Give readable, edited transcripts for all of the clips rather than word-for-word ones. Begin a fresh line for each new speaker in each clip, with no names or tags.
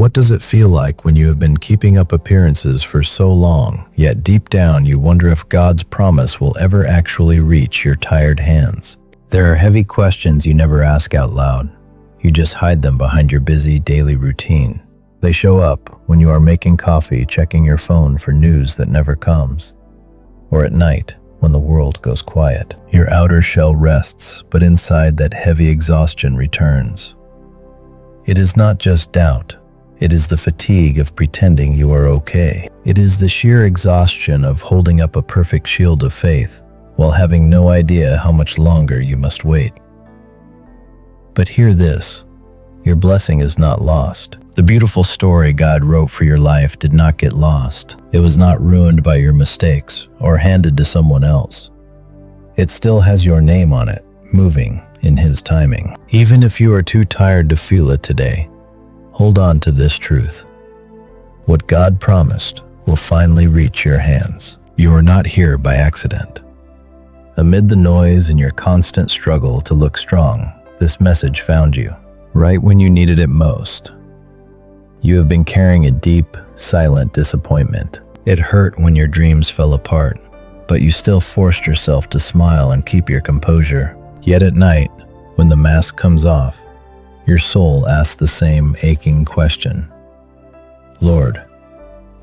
What does it feel like when you have been keeping up appearances for so long, yet deep down you wonder if God's promise will ever actually reach your tired hands? There are heavy questions you never ask out loud. You just hide them behind your busy daily routine. They show up when you are making coffee, checking your phone for news that never comes, or at night when the world goes quiet. Your outer shell rests, but inside that heavy exhaustion returns. It is not just doubt. It is the fatigue of pretending you are okay. It is the sheer exhaustion of holding up a perfect shield of faith while having no idea how much longer you must wait. But hear this, your blessing is not lost. The beautiful story God wrote for your life did not get lost. It was not ruined by your mistakes or handed to someone else. It still has your name on it, moving in His timing. Even if you are too tired to feel it today, hold on to this truth. What God promised will finally reach your hands. You are not here by accident. Amid the noise and your constant struggle to look strong, this message found you, right when you needed it most. You have been carrying a deep, silent disappointment. It hurt when your dreams fell apart, but you still forced yourself to smile and keep your composure. Yet at night, when the mask comes off, your soul asks the same aching question. Lord,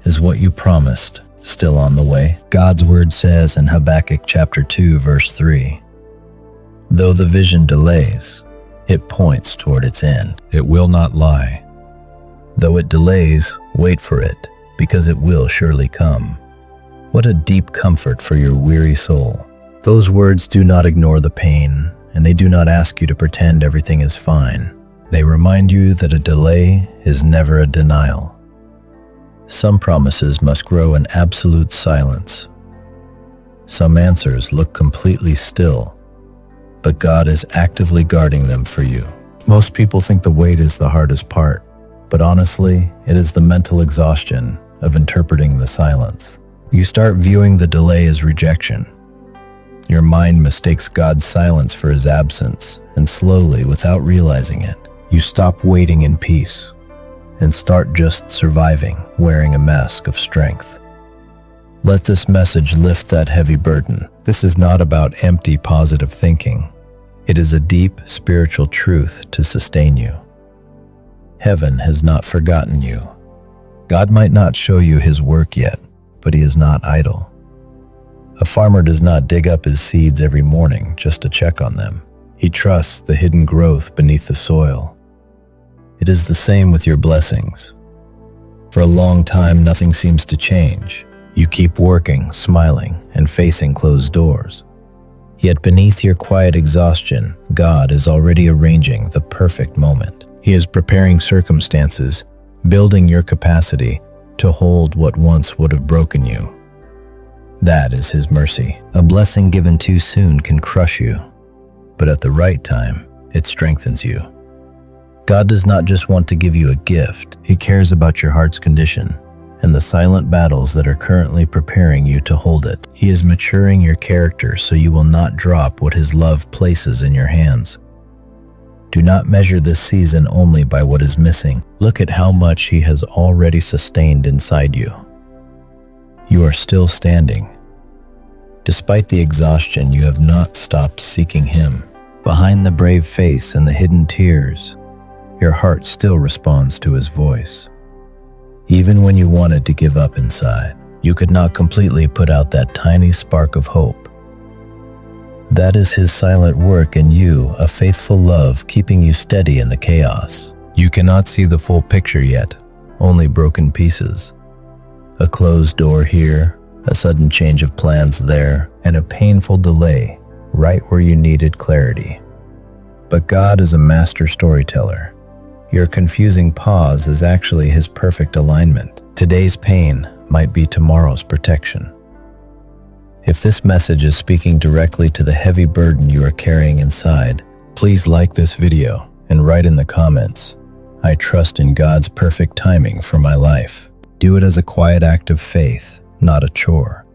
is what you promised still on the way? God's word says in Habakkuk chapter 2, verse 3, though the vision delays, it points toward its end. It will not lie. Though it delays, wait for it, because it will surely come. What a deep comfort for your weary soul. Those words do not ignore the pain, and they do not ask you to pretend everything is fine. They remind you that a delay is never a denial. Some promises must grow in absolute silence. Some answers look completely still, but God is actively guarding them for you. Most people think the wait is the hardest part, but honestly, it is the mental exhaustion of interpreting the silence. You start viewing the delay as rejection. Your mind mistakes God's silence for His absence, and slowly, without realizing it, you stop waiting in peace and start just surviving, wearing a mask of strength. Let this message lift that heavy burden. This is not about empty positive thinking. It is a deep spiritual truth to sustain you. Heaven has not forgotten you. God might not show you His work yet, but He is not idle. A farmer does not dig up his seeds every morning just to check on them. He trusts the hidden growth beneath the soil. It is the same with your blessings. For a long time, nothing seems to change. You keep working, smiling, and facing closed doors. Yet beneath your quiet exhaustion, God is already arranging the perfect moment. He is preparing circumstances, building your capacity to hold what once would have broken you. That is His mercy. A blessing given too soon can crush you, but at the right time, it strengthens you. God does not just want to give you a gift. He cares about your heart's condition and the silent battles that are currently preparing you to hold it. He is maturing your character so you will not drop what His love places in your hands. Do not measure this season only by what is missing. Look at how much He has already sustained inside you. You are still standing. Despite the exhaustion, you have not stopped seeking Him. Behind the brave face and the hidden tears, your heart still responds to His voice. Even when you wanted to give up inside, you could not completely put out that tiny spark of hope. That is His silent work in you, a faithful love keeping you steady in the chaos. You cannot see the full picture yet, only broken pieces. A closed door here, a sudden change of plans there, and a painful delay right where you needed clarity. But God is a master storyteller. Your confusing pause is actually His perfect alignment. Today's pain might be tomorrow's protection. If this message is speaking directly to the heavy burden you are carrying inside, please like this video and write in the comments, "I trust in God's perfect timing for my life." Do it as a quiet act of faith, not a chore.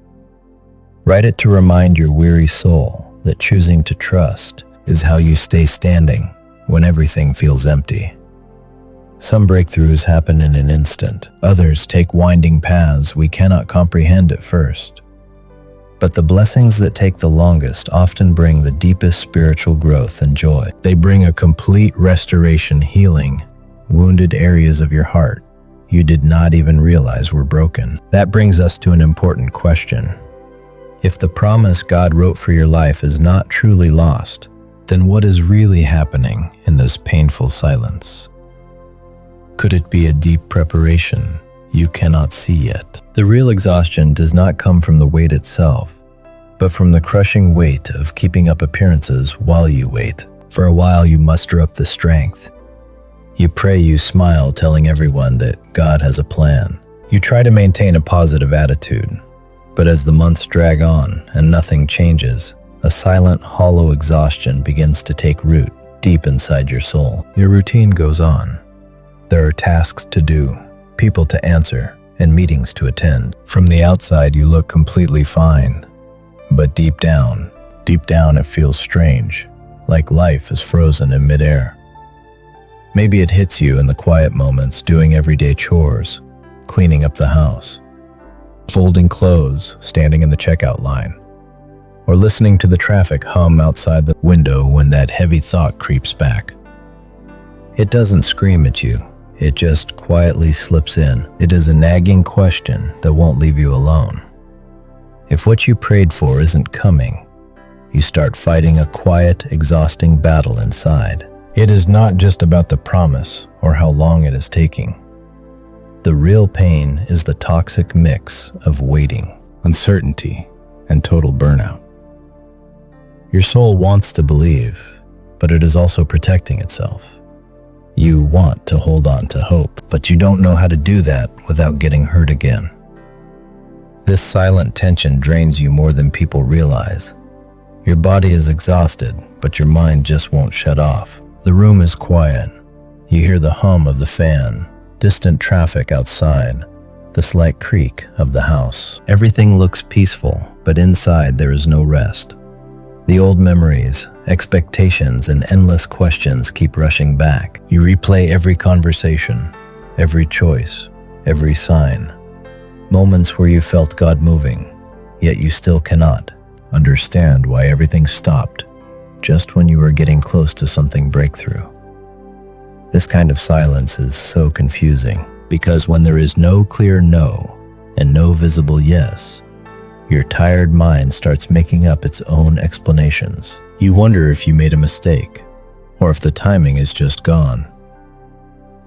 Write it to remind your weary soul that choosing to trust is how you stay standing when everything feels empty. Some breakthroughs happen in an instant. Others take winding paths we cannot comprehend at first. But the blessings that take the longest often bring the deepest spiritual growth and joy. They bring a complete restoration, healing wounded areas of your heart you did not even realize were broken. That brings us to an important question. If the promise God wrote for your life is not truly lost, then what is really happening in this painful silence? Could it be a deep preparation you cannot see yet? The real exhaustion does not come from the weight itself, but from the crushing weight of keeping up appearances while you wait. For a while you muster up the strength. You pray, you smile, telling everyone that God has a plan. You try to maintain a positive attitude, but as the months drag on and nothing changes, a silent, hollow exhaustion begins to take root deep inside your soul. Your routine goes on. There are tasks to do, people to answer, and meetings to attend. From the outside, you look completely fine, but deep down it feels strange, like life is frozen in midair. Maybe it hits you in the quiet moments, doing everyday chores, cleaning up the house, folding clothes, standing in the checkout line, or listening to the traffic hum outside the window when that heavy thought creeps back. It doesn't scream at you, it just quietly slips in. It is a nagging question that won't leave you alone. If what you prayed for isn't coming, you start fighting a quiet, exhausting battle inside. It is not just about the promise or how long it is taking. The real pain is the toxic mix of waiting, uncertainty, and total burnout. Your soul wants to believe, but it is also protecting itself. You want to hold on to hope, but you don't know how to do that without getting hurt again. This silent tension drains you more than people realize. Your body is exhausted, but your mind just won't shut off. The room is quiet. You hear the hum of the fan, distant traffic outside, the slight creak of the house. Everything looks peaceful, but inside there is no rest. The old memories, expectations, and endless questions keep rushing back. You replay every conversation, every choice, every sign. Moments where you felt God moving, yet you still cannot understand why everything stopped just when you were getting close to something breakthrough. This kind of silence is so confusing because when there is no clear no and no visible yes, your tired mind starts making up its own explanations. You wonder if you made a mistake or if the timing is just gone.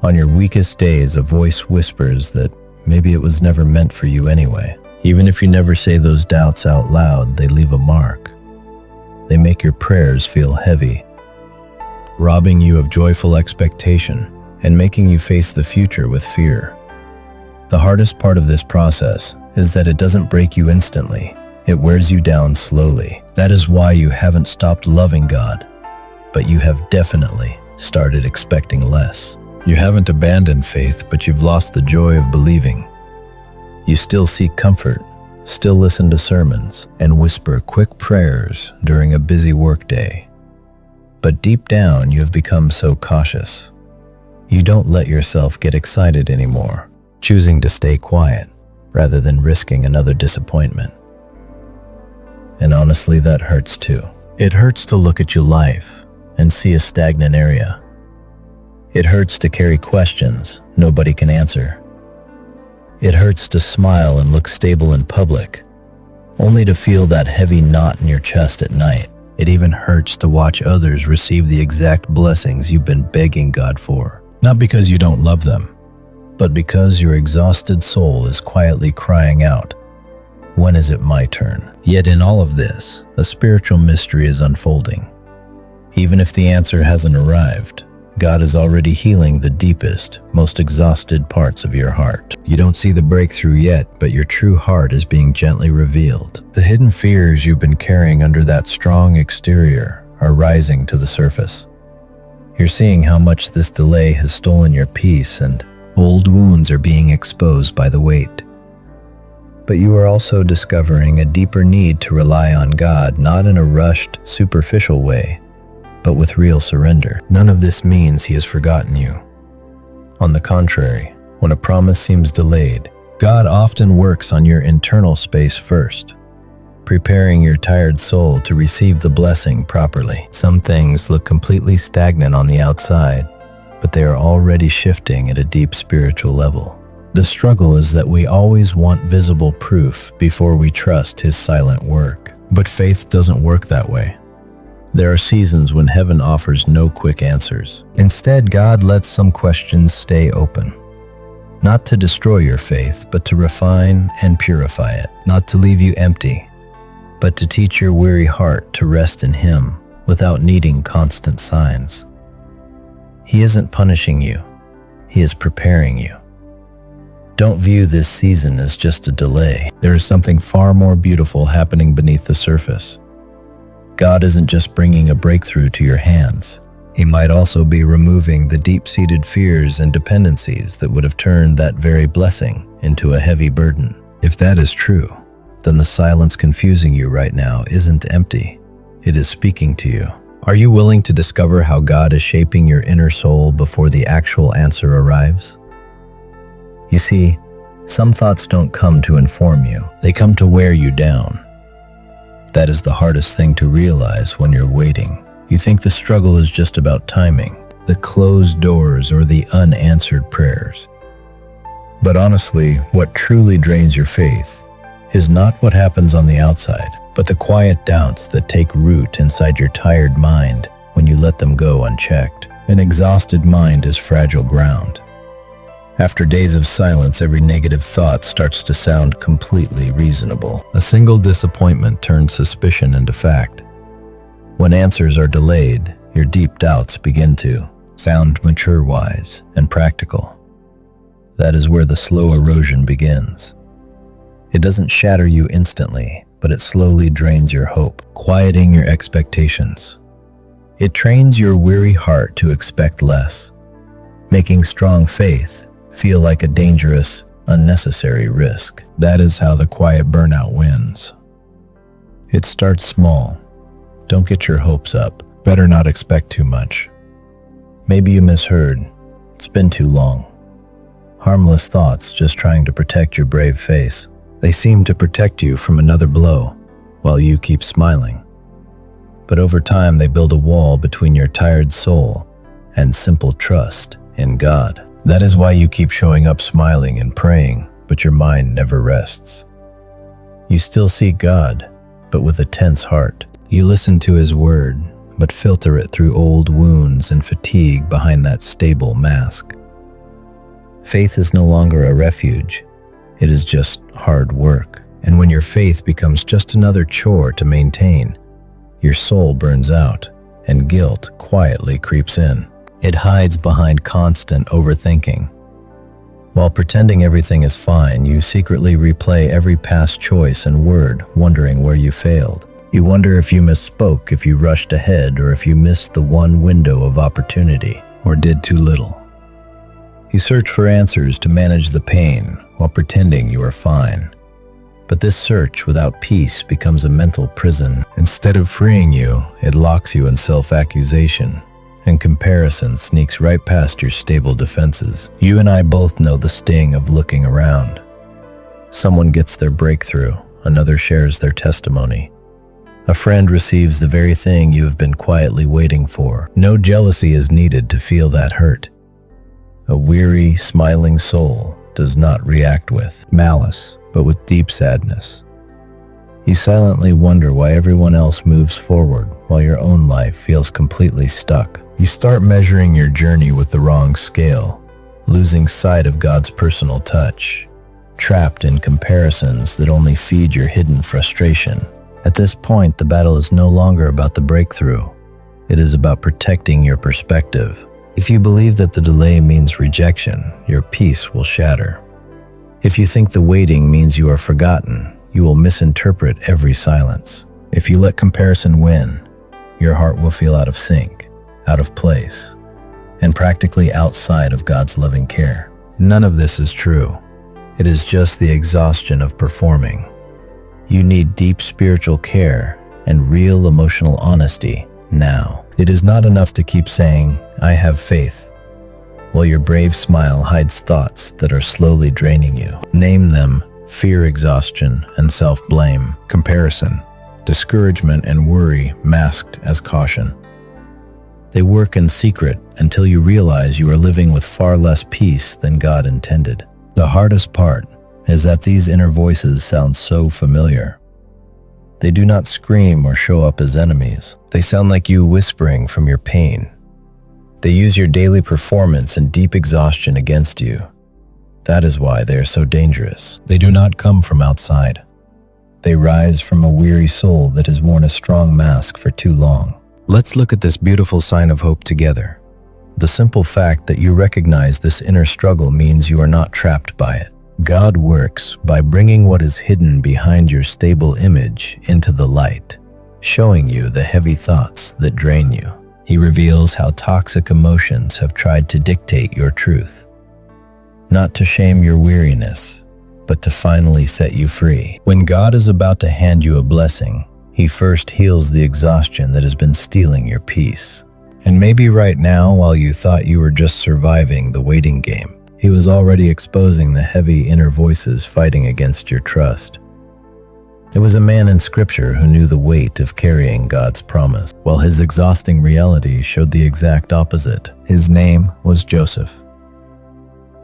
On your weakest days, a voice whispers that maybe it was never meant for you anyway. Even if you never say those doubts out loud, they leave a mark. They make your prayers feel heavy, robbing you of joyful expectation and making you face the future with fear. The hardest part of this process is that it doesn't break you instantly. It wears you down slowly. That is why you haven't stopped loving God, but you have definitely started expecting less. You haven't abandoned faith, but you've lost the joy of believing. You still seek comfort, still listen to sermons, and whisper quick prayers during a busy workday. But deep down, you have become so cautious. You don't let yourself get excited anymore, choosing to stay quiet rather than risking another disappointment. And honestly, that hurts too. It hurts to look at your life and see a stagnant area. It hurts to carry questions nobody can answer. It hurts to smile and look stable in public, only to feel that heavy knot in your chest at night. It even hurts to watch others receive the exact blessings you've been begging God for, not because you don't love them, but because your exhausted soul is quietly crying out, "When is it my turn?" Yet in all of this, a spiritual mystery is unfolding. Even if the answer hasn't arrived, God is already healing the deepest, most exhausted parts of your heart. You don't see the breakthrough yet, but your true heart is being gently revealed. The hidden fears you've been carrying under that strong exterior are rising to the surface. You're seeing how much this delay has stolen your peace, and old wounds are being exposed by the weight. But you are also discovering a deeper need to rely on God, not in a rushed, superficial way, but with real surrender. None of this means He has forgotten you. On the contrary, when a promise seems delayed, God often works on your internal space first, preparing your tired soul to receive the blessing properly. Some things look completely stagnant on the outside, but they are already shifting at a deep spiritual level. The struggle is that we always want visible proof before we trust His silent work. But faith doesn't work that way. There are seasons when heaven offers no quick answers. Instead, God lets some questions stay open. Not to destroy your faith, but to refine and purify it. Not to leave you empty, but to teach your weary heart to rest in Him without needing constant signs. He isn't punishing you. He is preparing you. Don't view this season as just a delay. There is something far more beautiful happening beneath the surface. God isn't just bringing a breakthrough to your hands. He might also be removing the deep-seated fears and dependencies that would have turned that very blessing into a heavy burden. If that is true, then the silence confusing you right now isn't empty. It is speaking to you. Are you willing to discover how God is shaping your inner soul before the actual answer arrives? You see, some thoughts don't come to inform you. They come to wear you down. That is the hardest thing to realize when you're waiting. You think the struggle is just about timing, the closed doors, or the unanswered prayers. But honestly, what truly drains your faith is not what happens on the outside, but the quiet doubts that take root inside your tired mind when you let them go unchecked. An exhausted mind is fragile ground. After days of silence, every negative thought starts to sound completely reasonable. A single disappointment turns suspicion into fact. When answers are delayed, your deep doubts begin to sound mature, wise, and practical. That is where the slow erosion begins. It doesn't shatter you instantly, but it slowly drains your hope, quieting your expectations. It trains your weary heart to expect less, making strong faith feel like a dangerous, unnecessary risk. That is how the quiet burnout wins. It starts small. Don't get your hopes up. Better not expect too much. Maybe you misheard. It's been too long. Harmless thoughts just trying to protect your brave face. They seem to protect you from another blow, while you keep smiling. But over time, they build a wall between your tired soul and simple trust in God. That is why you keep showing up smiling and praying, but your mind never rests. You still seek God, but with a tense heart. You listen to His word, but filter it through old wounds and fatigue behind that stable mask. Faith is no longer a refuge. It is just hard work. And when your faith becomes just another chore to maintain, your soul burns out and guilt quietly creeps in. It hides behind constant overthinking. While pretending everything is fine, you secretly replay every past choice and word, wondering where you failed. You wonder if you misspoke, if you rushed ahead, or if you missed the one window of opportunity, or did too little. You search for answers to manage the pain while pretending you are fine. But this search without peace becomes a mental prison. Instead of freeing you, it locks you in self-accusation, and comparison sneaks right past your stable defenses. You and I both know the sting of looking around. Someone gets their breakthrough, another shares their testimony. A friend receives the very thing you have been quietly waiting for. No jealousy is needed to feel that hurt. A weary, smiling soul does not react with malice, but with deep sadness. You silently wonder why everyone else moves forward while your own life feels completely stuck. You start measuring your journey with the wrong scale, losing sight of God's personal touch, trapped in comparisons that only feed your hidden frustration. At this point, the battle is no longer about the breakthrough. It is about protecting your perspective. If you believe that the delay means rejection, your peace will shatter. If you think the waiting means you are forgotten, you will misinterpret every silence. If you let comparison win, your heart will feel out of sync, out of place, and practically outside of God's loving care. None of this is true. It is just the exhaustion of performing. You need deep spiritual care and real emotional honesty now. It is not enough to keep saying, "I have faith." while your brave smile hides thoughts that are slowly draining you. Name them: fear, exhaustion, and self-blame, comparison, discouragement, and worry masked as caution. They work in secret until you realize you are living with far less peace than God intended. The hardest part is that these inner voices sound so familiar. They do not scream or show up as enemies. They sound like you whispering from your pain. They use your daily performance and deep exhaustion against you. That is why they are so dangerous. They do not come from outside. They rise from a weary soul that has worn a strong mask for too long. Let's look at this beautiful sign of hope together. The simple fact that you recognize this inner struggle means you are not trapped by it. God works by bringing what is hidden behind your stable image into the light, showing you the heavy thoughts that drain you. He reveals how toxic emotions have tried to dictate your truth, not to shame your weariness, but to finally set you free. When God is about to hand you a blessing, He first heals the exhaustion that has been stealing your peace. And maybe right now, while you thought you were just surviving the waiting game, He was already exposing the heavy inner voices fighting against your trust. It was a man in Scripture who knew the weight of carrying God's promise, while his exhausting reality showed the exact opposite. His name was Joseph.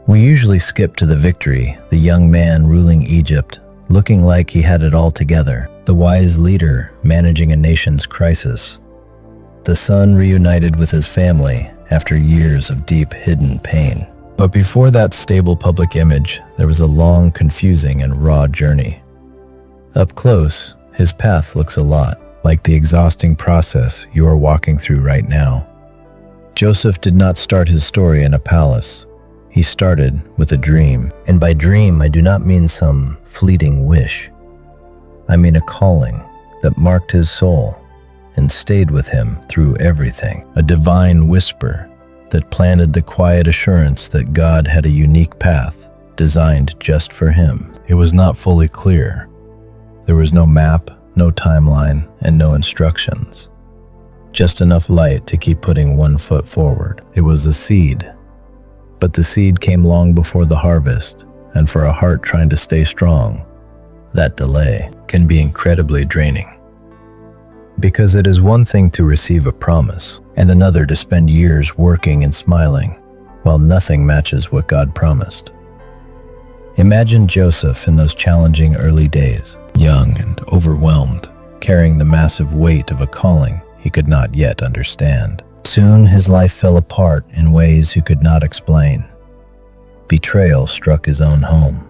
We usually skip to the victory, the young man ruling Egypt, looking like he had it all together, the wise leader managing a nation's crisis, the son reunited with his family after years of deep hidden pain. But before that stable public image, there was a long, confusing, and raw journey. Up close, his path looks a lot like the exhausting process you are walking through right now. Joseph did not start his story in a palace. He started with a dream. And by dream, I do not mean some fleeting wish. I mean a calling that marked his soul and stayed with him through everything. A divine whisper that planted the quiet assurance that God had a unique path designed just for him. It was not fully clear. There was no map, no timeline, and no instructions. Just enough light to keep putting one foot forward. It was a seed. But the seed came long before the harvest, and for a heart trying to stay strong, that delay can be incredibly draining. Because it is one thing to receive a promise, and another to spend years working and smiling, while nothing matches what God promised. Imagine Joseph in those challenging early days, young and overwhelmed, carrying the massive weight of a calling he could not yet understand. Soon his life fell apart in ways he could not explain. Betrayal struck his own home.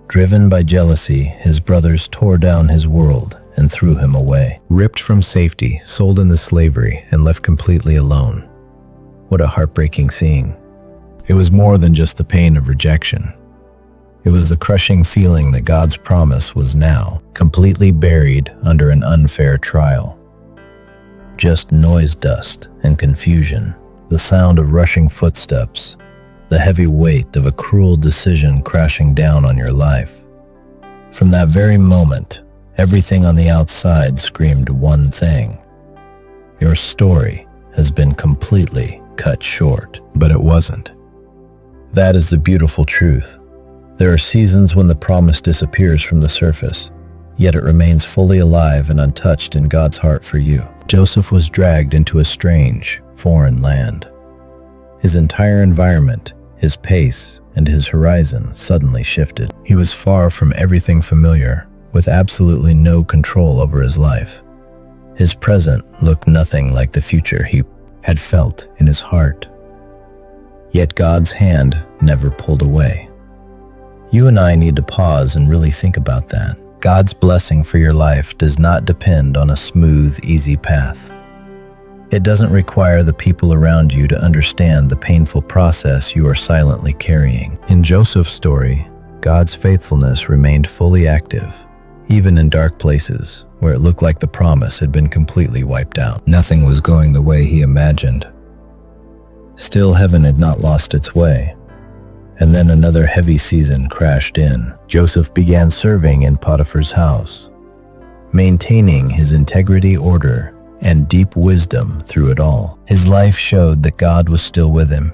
Driven by jealousy, his brothers tore down his world and threw him away. Ripped from safety, sold into slavery, and left completely alone. What a heartbreaking scene. It was more than just the pain of rejection. It was the crushing feeling that God's promise was now completely buried under an unfair trial. Just noise, dust, and confusion, the sound of rushing footsteps, the heavy weight of a cruel decision crashing down on your life. From that very moment, everything on the outside screamed one thing: your story has been completely cut short. But it wasn't. That is the beautiful truth. There are seasons when the promise disappears from the surface, yet it remains fully alive and untouched in God's heart for you. Joseph was dragged into a strange, foreign land. His entire environment, his pace, and his horizon suddenly shifted. He was far from everything familiar, with absolutely no control over his life. His present looked nothing like the future he had felt in his heart. Yet God's hand never pulled away. You and I need to pause and really think about that. God's blessing for your life does not depend on a smooth, easy path. It doesn't require the people around you to understand the painful process you are silently carrying. In Joseph's story, God's faithfulness remained fully active, even in dark places where it looked like the promise had been completely wiped out. Nothing was going the way he imagined. Still, heaven had not lost its way. And then another heavy season crashed in. Joseph began serving in Potiphar's house, maintaining his integrity, order, and deep wisdom through it all. His life showed that God was still with him,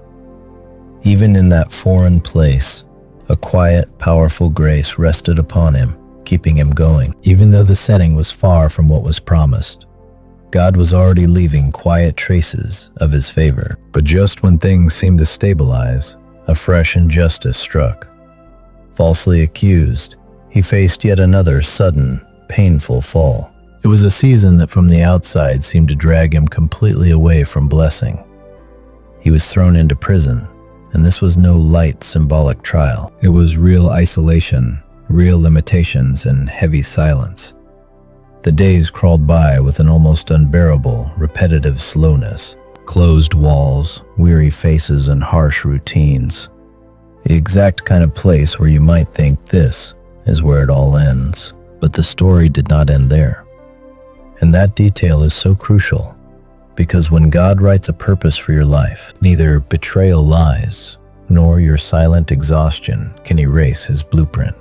Even in that foreign place, a quiet, powerful grace rested upon him, keeping him going. Even though the setting was far from what was promised, God was already leaving quiet traces of his favor. But just when things seemed to stabilize, a fresh injustice struck. Falsely accused, he faced yet another sudden, painful fall. It was a season that from the outside seemed to drag him completely away from blessing. He was thrown into prison, and this was no light symbolic trial. It was real isolation, real limitations, and heavy silence. The days crawled by with an almost unbearable, repetitive slowness. Closed walls, weary faces, and harsh routines. The exact kind of place where you might think this is where it all ends. But the story did not end there. And that detail is so crucial, because when God writes a purpose for your life, neither betrayal lies, nor your silent exhaustion can erase his blueprint.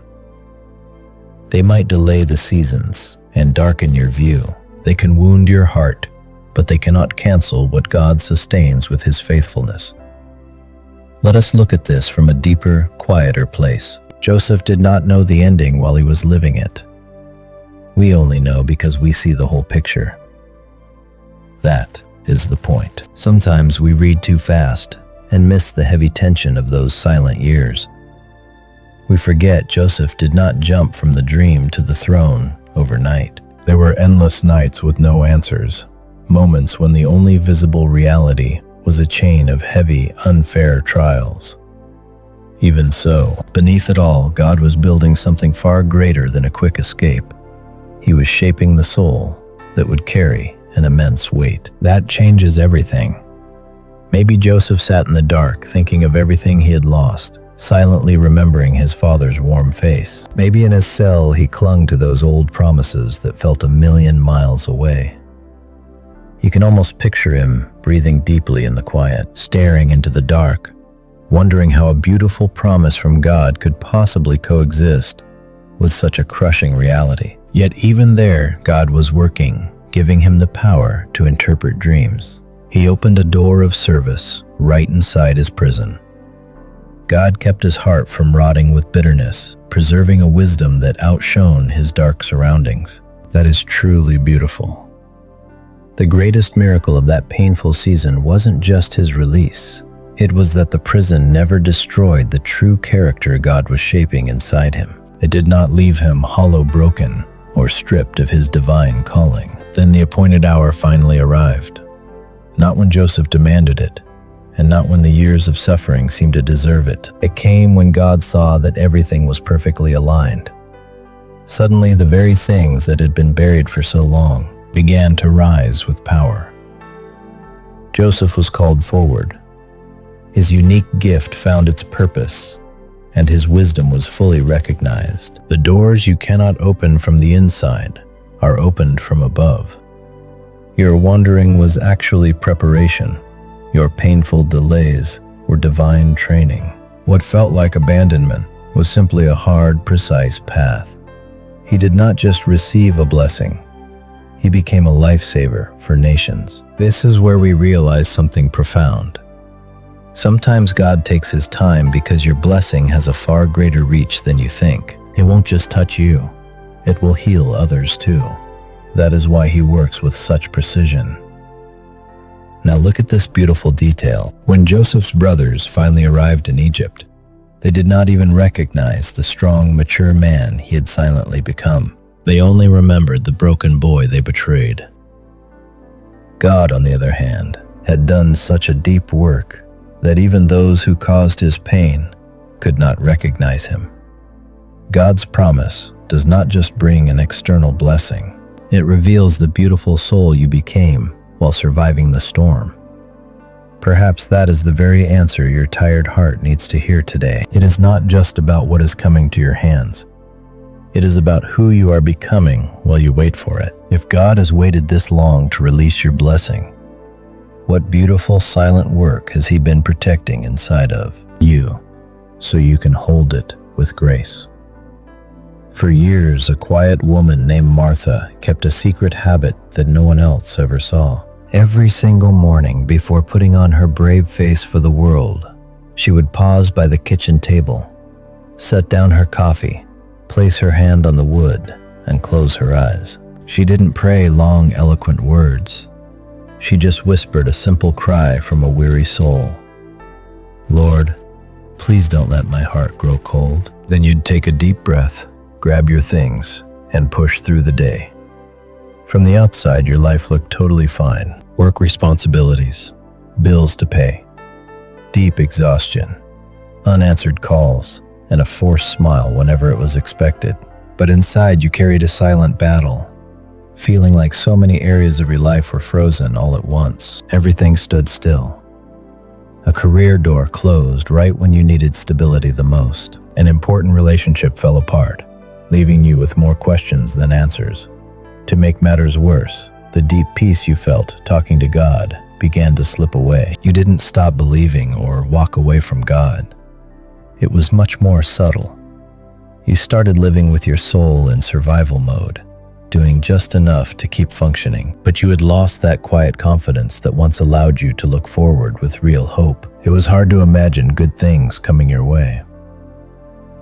They might delay the seasons and darken your view. They can wound your heart, but they cannot cancel what God sustains with his faithfulness. Let us look at this from a deeper, quieter place. Joseph did not know the ending while he was living it. We only know because we see the whole picture. That is the point. Sometimes we read too fast and miss the heavy tension of those silent years. We forget Joseph did not jump from the dream to the throne overnight. There were endless nights with no answers, moments when the only visible reality was a chain of heavy, unfair trials. Even so, beneath it all, God was building something far greater than a quick escape. He was shaping the soul that would carry an immense weight. That changes everything. Maybe Joseph sat in the dark, thinking of everything he had lost, silently remembering his father's warm face. Maybe in his cell he clung to those old promises that felt a million miles away. You can almost picture him breathing deeply in the quiet, staring into the dark, wondering how a beautiful promise from God could possibly coexist with such a crushing reality. Yet even there, God was working, giving him the power to interpret dreams. He opened a door of service right inside his prison. God kept his heart from rotting with bitterness, preserving a wisdom that outshone his dark surroundings. That is truly beautiful. The greatest miracle of that painful season wasn't just his release. It was that the prison never destroyed the true character God was shaping inside him. It did not leave him hollow broken or stripped of his divine calling. Then the appointed hour finally arrived. Not when Joseph demanded it, and not when the years of suffering seemed to deserve it. It came when God saw that everything was perfectly aligned. Suddenly, the very things that had been buried for so long began to rise with power. Joseph was called forward. His unique gift found its purpose, and his wisdom was fully recognized. The doors you cannot open from the inside are opened from above. Your wandering was actually preparation. Your painful delays were divine training. What felt like abandonment was simply a hard, precise path. He did not just receive a blessing, he became a lifesaver for nations. This is where we realize something profound. Sometimes God takes his time because your blessing has a far greater reach than you think. It won't just touch you, it will heal others too. That is why he works with such precision. Now look at this beautiful detail. When Joseph's brothers finally arrived in Egypt, they did not even recognize the strong, mature man he had silently become. They only remembered the broken boy they betrayed. God, on the other hand, had done such a deep work that even those who caused his pain could not recognize him. God's promise does not just bring an external blessing. It reveals the beautiful soul you became while surviving the storm. Perhaps that is the very answer your tired heart needs to hear today. It is not just about what is coming to your hands. It is about who you are becoming while you wait for it. If God has waited this long to release your blessing, what beautiful silent work has he been protecting inside of you so you can hold it with grace? For years, a quiet woman named Martha kept a secret habit that no one else ever saw. Every single morning before putting on her brave face for the world, She would pause by the kitchen table, set down her coffee, place her hand on the wood, and close her eyes. She didn't pray long, eloquent words. She just whispered a simple cry from a weary soul. Lord, please don't let my heart grow cold. Then you'd take a deep breath, grab your things, and push through the day. From the outside, your life looked totally fine. Work responsibilities, bills to pay, deep exhaustion, unanswered calls, and a forced smile whenever it was expected. But inside, you carried a silent battle, feeling like so many areas of your life were frozen all at once. Everything stood still. A career door closed right when you needed stability the most. An important relationship fell apart, leaving you with more questions than answers. To make matters worse, the deep peace you felt talking to God began to slip away. You didn't stop believing or walk away from God. It was much more subtle. You started living with your soul in survival mode, doing just enough to keep functioning, but you had lost that quiet confidence that once allowed you to look forward with real hope. It was hard to imagine good things coming your way.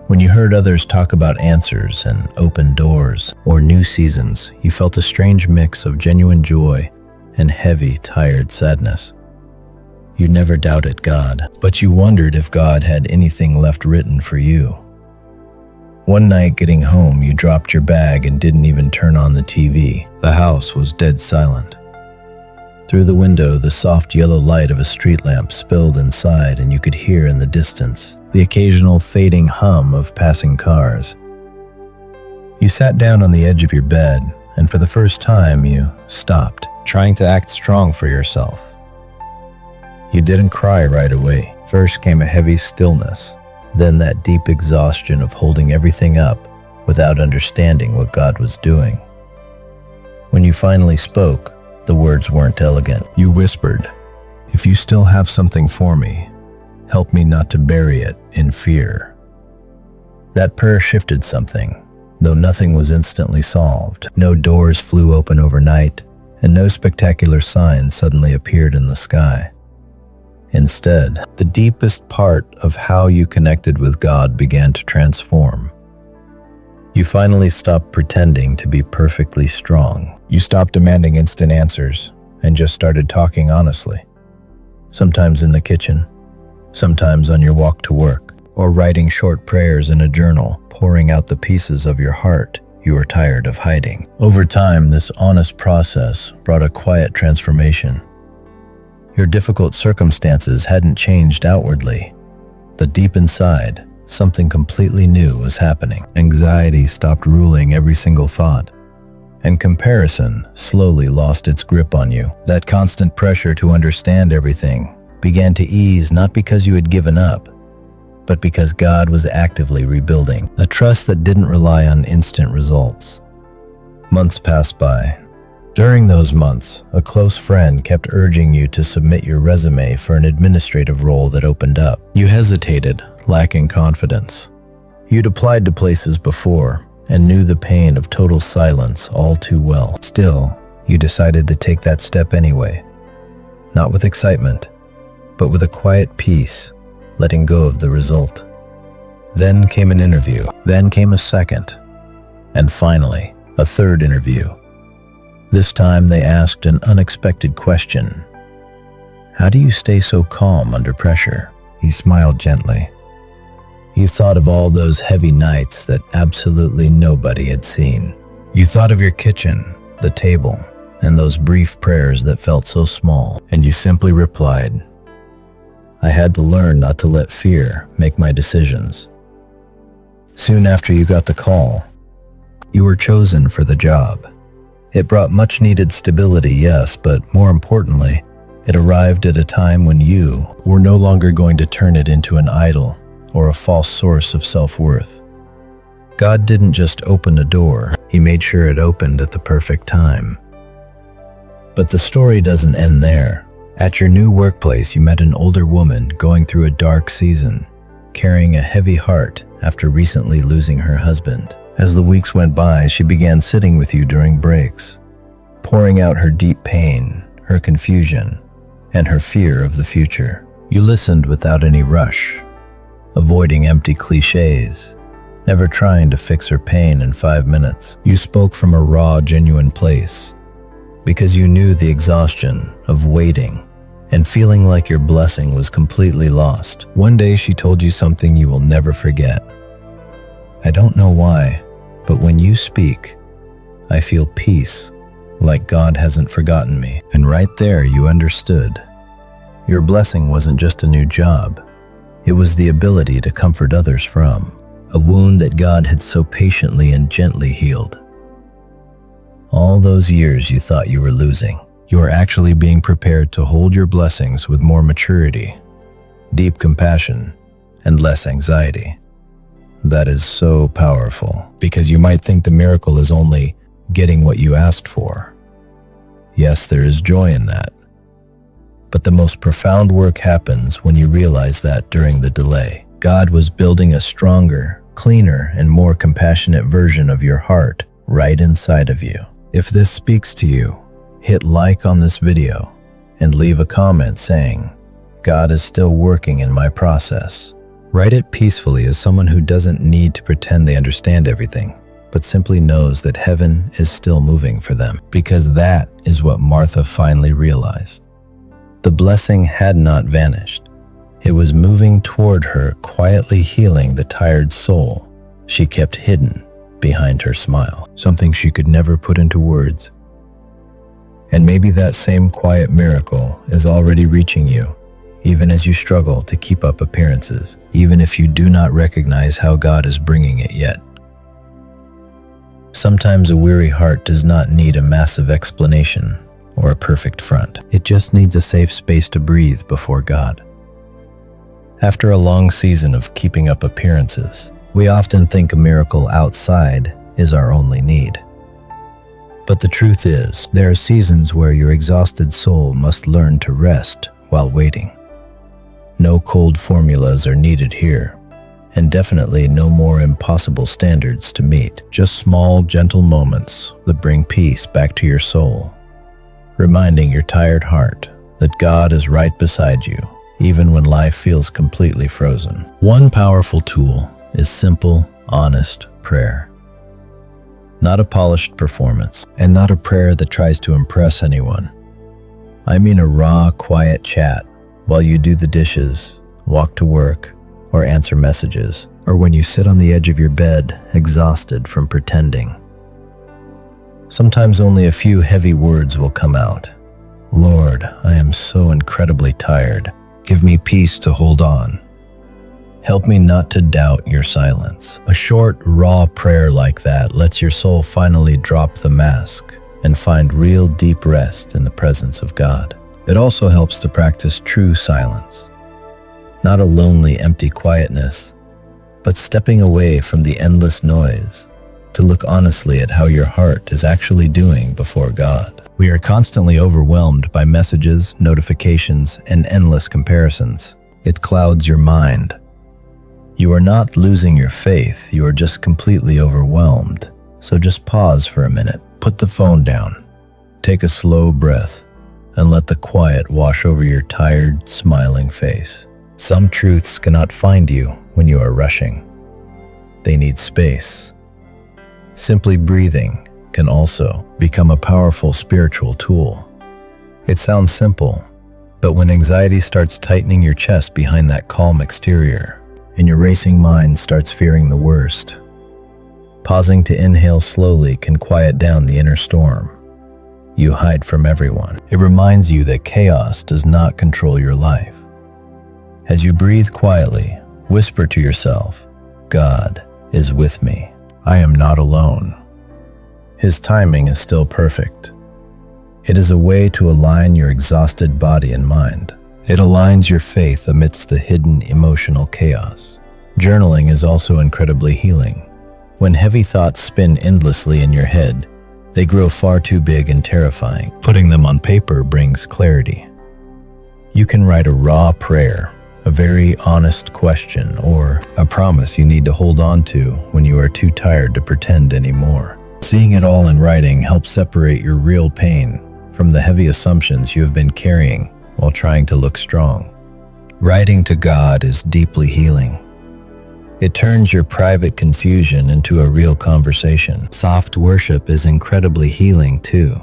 When you heard others talk about answers and open doors or new seasons, you felt a strange mix of genuine joy and heavy, tired sadness. You never doubted God, but you wondered if God had anything left written for you. One night getting home, you dropped your bag and didn't even turn on the TV. The house was dead silent. Through the window, the soft yellow light of a street lamp spilled inside, and you could hear in the distance the occasional fading hum of passing cars. You sat down on the edge of your bed, and for the first time, you stopped, trying to act strong for yourself. You didn't cry right away. First came a heavy stillness, then that deep exhaustion of holding everything up without understanding what God was doing. When you finally spoke, the words weren't elegant. You whispered, "If you still have something for me, help me not to bury it in fear." That prayer shifted something, though nothing was instantly solved. No doors flew open overnight, and no spectacular signs suddenly appeared in the sky. Instead, the deepest part of how you connected with God began to transform. You finally stopped pretending to be perfectly strong. You stopped demanding instant answers and just started talking honestly. Sometimes in the kitchen, sometimes on your walk to work, or writing short prayers in a journal, pouring out the pieces of your heart you were tired of hiding. Over time, this honest process brought a quiet transformation. Your difficult circumstances hadn't changed outwardly, but deep inside, something completely new was happening. Anxiety stopped ruling every single thought, and comparison slowly lost its grip on you. That constant pressure to understand everything began to ease, not because you had given up, but because God was actively rebuilding a trust that didn't rely on instant results. Months passed by. During those months, a close friend kept urging you to submit your resume for an administrative role that opened up. You hesitated, lacking confidence. You'd applied to places before and knew the pain of total silence all too well. Still, you decided to take that step anyway. Not with excitement, but with a quiet peace, letting go of the result. Then came an interview. Then came a second. And finally, a third interview. This time they asked an unexpected question. "How do you stay so calm under pressure?" He smiled gently. You thought of all those heavy nights that absolutely nobody had seen. You thought of your kitchen, the table, and those brief prayers that felt so small, and you simply replied, "I had to learn not to let fear make my decisions." Soon after you got the call, you were chosen for the job. It brought much-needed stability, yes, but more importantly, it arrived at a time when you were no longer going to turn it into an idol or a false source of self-worth. God didn't just open a door, He made sure it opened at the perfect time. But the story doesn't end there. At your new workplace, you met an older woman going through a dark season, carrying a heavy heart after recently losing her husband. As the weeks went by, she began sitting with you during breaks, pouring out her deep pain, her confusion, and her fear of the future. You listened without any rush, avoiding empty cliches, never trying to fix her pain in 5 minutes. You spoke from a raw, genuine place, because you knew the exhaustion of waiting and feeling like your blessing was completely lost. One day she told you something you will never forget. I don't know why, but when you speak, I feel peace, like God hasn't forgotten me. And right there you understood. Your blessing wasn't just a new job. It was the ability to comfort others from a wound that God had so patiently and gently healed. All those years you thought you were losing, you are actually being prepared to hold your blessings with more maturity, deep compassion, and less anxiety. That is so powerful, because you might think the miracle is only getting what you asked for. Yes, there is joy in that. But the most profound work happens when you realize that during the delay, God was building a stronger, cleaner, and more compassionate version of your heart right inside of you. If this speaks to you, hit like on this video and leave a comment saying, "God is still working in my process." Write it peacefully as someone who doesn't need to pretend they understand everything, but simply knows that heaven is still moving for them, because that is what Martha finally realized. The blessing had not vanished. It was moving toward her, quietly healing the tired soul she kept hidden behind her smile, something she could never put into words. And maybe that same quiet miracle is already reaching you, even as you struggle to keep up appearances, even if you do not recognize how God is bringing it yet. Sometimes a weary heart does not need a massive explanation or a perfect front. It just needs a safe space to breathe before God. After a long season of keeping up appearances, we often think a miracle outside is our only need. But the truth is, there are seasons where your exhausted soul must learn to rest while waiting. No cold formulas are needed here, and definitely no more impossible standards to meet. Just small, gentle moments that bring peace back to your soul, reminding your tired heart that God is right beside you, even when life feels completely frozen. One powerful tool is simple, honest prayer. Not a polished performance, and not a prayer that tries to impress anyone. I mean a raw, quiet chat while you do the dishes, walk to work, or answer messages, or when you sit on the edge of your bed, exhausted from pretending. Sometimes only a few heavy words will come out. "Lord, I am so incredibly tired. Give me peace to hold on. Help me not to doubt your silence." A short, raw prayer like that lets your soul finally drop the mask and find real deep rest in the presence of God. It also helps to practice true silence. Not a lonely, empty quietness, but stepping away from the endless noise to look honestly at how your heart is actually doing before God. We are constantly overwhelmed by messages, notifications, and endless comparisons. It clouds your mind. You are not losing your faith, you are just completely overwhelmed. So just pause for a minute, put the phone down, take a slow breath, and let the quiet wash over your tired, smiling face. Some truths cannot find you when you are rushing. They need space. Simply breathing can also become a powerful spiritual tool. It sounds simple, but when anxiety starts tightening your chest behind that calm exterior, and your racing mind starts fearing the worst, pausing to inhale slowly can quiet down the inner storm you hide from everyone. It reminds you that chaos does not control your life. As you breathe quietly, whisper to yourself, "God is with me. I am not alone. His timing is still perfect." It is a way to align your exhausted body and mind. It aligns your faith amidst the hidden emotional chaos. Journaling is also incredibly healing. When heavy thoughts spin endlessly in your head, they grow far too big and terrifying. Putting them on paper brings clarity. You can write a raw prayer, a very honest question, or a promise you need to hold on to when you are too tired to pretend anymore. Seeing it all in writing helps separate your real pain from the heavy assumptions you have been carrying while trying to look strong. Writing to God is deeply healing. It turns your private confusion into a real conversation. Soft worship is incredibly healing too.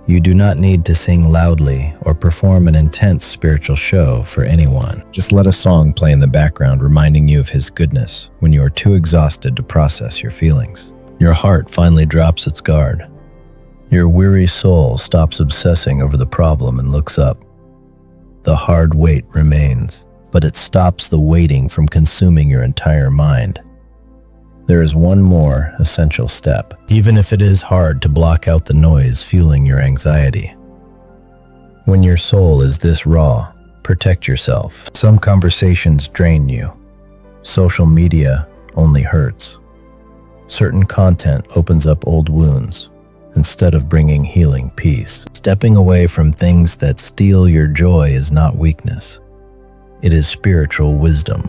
You do not need to sing loudly or perform an intense spiritual show for anyone. Just let a song play in the background reminding you of His goodness when you are too exhausted to process your feelings. Your heart finally drops its guard. Your weary soul stops obsessing over the problem and looks up. The hard weight remains, but it stops the waiting from consuming your entire mind. There is one more essential step, even if it is hard to block out the noise fueling your anxiety. When your soul is this raw, protect yourself. Some conversations drain you. Social media only hurts. Certain content opens up old wounds instead of bringing healing peace. Stepping away from things that steal your joy is not weakness. It is spiritual wisdom.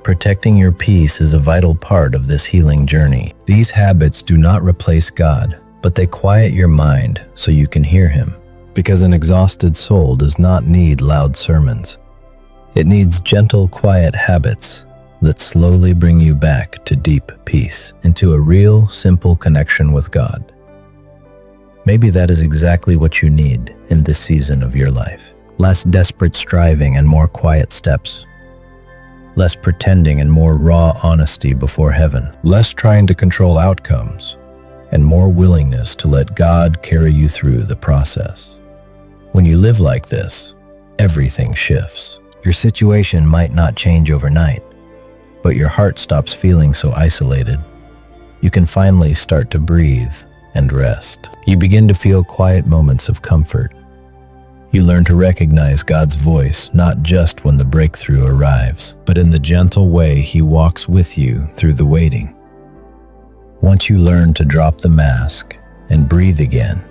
Protecting your peace is a vital part of this healing journey. These habits do not replace God, but they quiet your mind so you can hear Him. Because an exhausted soul does not need loud sermons. It needs gentle, quiet habits that slowly bring you back to deep peace, into a real, simple connection with God. Maybe that is exactly what you need in this season of your life. Less desperate striving and more quiet steps. Less pretending and more raw honesty before heaven. Less trying to control outcomes and more willingness to let God carry you through the process. When you live like this, everything shifts. Your situation might not change overnight, but your heart stops feeling so isolated. You can finally start to breathe and rest. You begin to feel quiet moments of comfort. You learn to recognize God's voice not just when the breakthrough arrives, but in the gentle way He walks with you through the waiting. Once you learn to drop the mask and breathe again,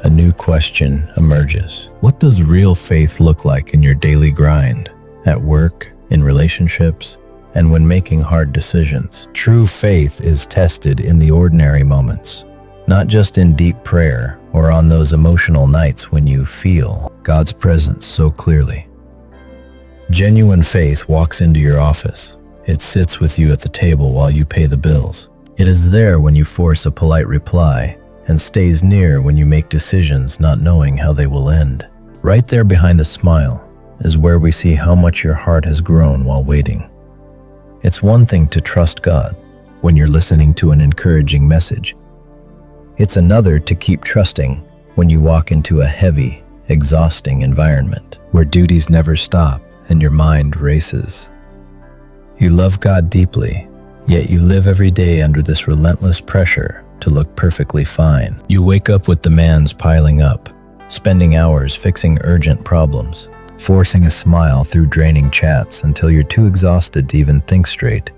a new question emerges. What does real faith look like in your daily grind, at work, in relationships, and when making hard decisions? True faith is tested in the ordinary moments, not just in deep prayer or on those emotional nights when you feel God's presence so clearly. Genuine faith walks into your office. It sits with you at the table while you pay the bills. It is there when you force a polite reply and stays near when you make decisions not knowing how they will end. Right there behind the smile is where we see how much your heart has grown while waiting. It's one thing to trust God when you're listening to an encouraging message. It's another to keep trusting when you walk into a heavy, exhausting environment where duties never stop and your mind races. You love God deeply, yet you live every day under this relentless pressure to look perfectly fine. You wake up with demands piling up, spending hours fixing urgent problems, forcing a smile through draining chats until you're too exhausted to even think straight.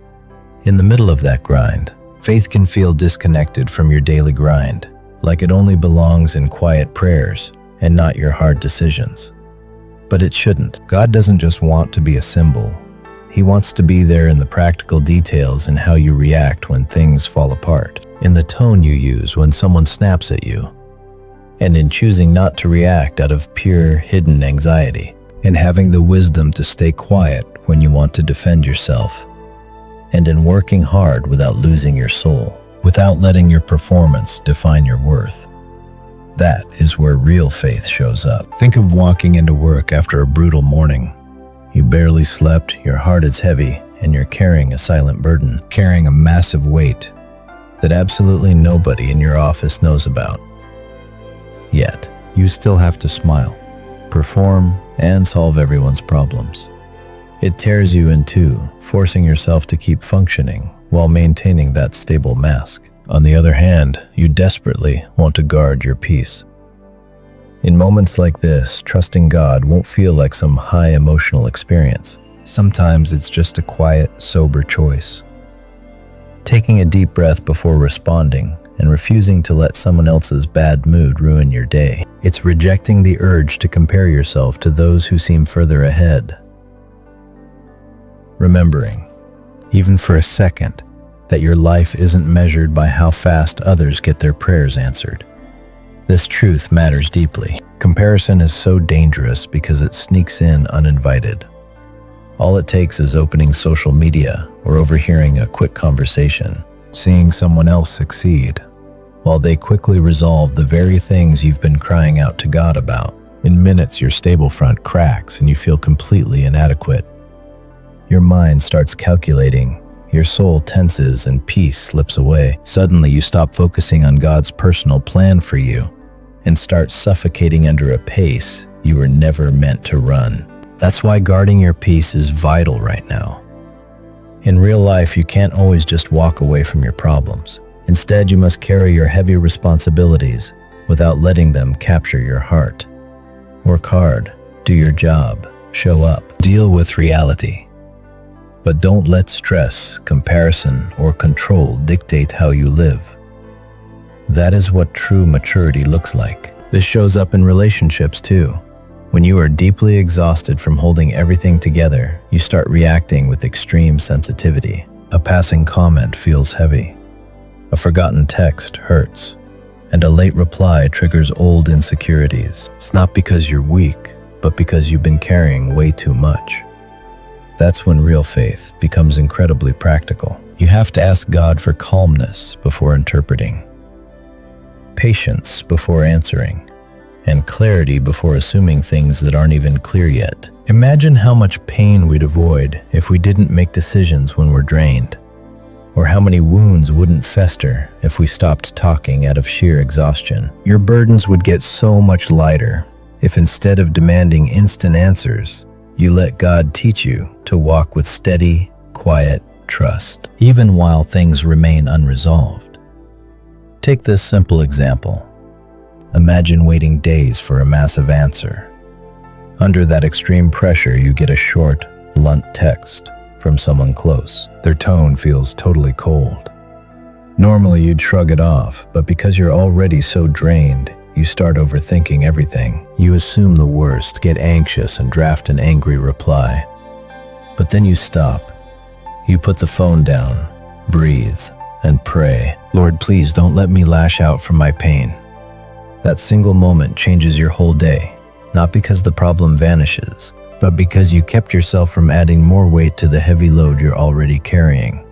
In the middle of that grind, faith can feel disconnected from your daily grind, like it only belongs in quiet prayers and not your hard decisions. But it shouldn't. God doesn't just want to be a symbol. He wants to be there in the practical details in how you react when things fall apart, in the tone you use when someone snaps at you, and in choosing not to react out of pure, hidden anxiety, in having the wisdom to stay quiet when you want to defend yourself, and in working hard without losing your soul, without letting your performance define your worth. That is where real faith shows up. Think of walking into work after a brutal morning. You barely slept, your heart is heavy, and you're carrying a silent burden, carrying a massive weight that absolutely nobody in your office knows about. Yet, you still have to smile, perform, and solve everyone's problems. It tears you in two, forcing yourself to keep functioning while maintaining that stable mask. On the other hand, you desperately want to guard your peace. In moments like this, trusting God won't feel like some high emotional experience. Sometimes it's just a quiet, sober choice. Taking a deep breath before responding and refusing to let someone else's bad mood ruin your day. It's rejecting the urge to compare yourself to those who seem further ahead. Remembering, even for a second, that your life isn't measured by how fast others get their prayers answered. This truth matters deeply. Comparison is so dangerous because it sneaks in uninvited. All it takes is opening social media or overhearing a quick conversation, seeing someone else succeed, while they quickly resolve the very things you've been crying out to God about. In minutes, your stable front cracks and you feel completely inadequate. Your mind starts calculating, your soul tenses and peace slips away. Suddenly, you stop focusing on God's personal plan for you and start suffocating under a pace you were never meant to run. That's why guarding your peace is vital right now. In real life, you can't always just walk away from your problems. Instead, you must carry your heavy responsibilities without letting them capture your heart. Work hard, do your job, show up, deal with reality. But don't let stress, comparison, or control dictate how you live. That is what true maturity looks like. This shows up in relationships too. When you are deeply exhausted from holding everything together, you start reacting with extreme sensitivity. A passing comment feels heavy. A forgotten text hurts. And a late reply triggers old insecurities. It's not because you're weak, but because you've been carrying way too much. That's when real faith becomes incredibly practical. You have to ask God for calmness before interpreting, patience before answering, and clarity before assuming things that aren't even clear yet. Imagine how much pain we'd avoid if we didn't make decisions when we're drained, or how many wounds wouldn't fester if we stopped talking out of sheer exhaustion. Your burdens would get so much lighter if instead of demanding instant answers, you let God teach you to walk with steady, quiet trust, even while things remain unresolved. Take this simple example. Imagine waiting days for a massive answer. Under that extreme pressure, you get a short, blunt text from someone close. Their tone feels totally cold. Normally, you'd shrug it off, but because you're already so drained, you start overthinking everything. You assume the worst, get anxious, and draft an angry reply. But then you stop. You put the phone down, breathe, and pray. Lord, please don't let me lash out from my pain. That single moment changes your whole day, not because the problem vanishes, but because you kept yourself from adding more weight to the heavy load you're already carrying.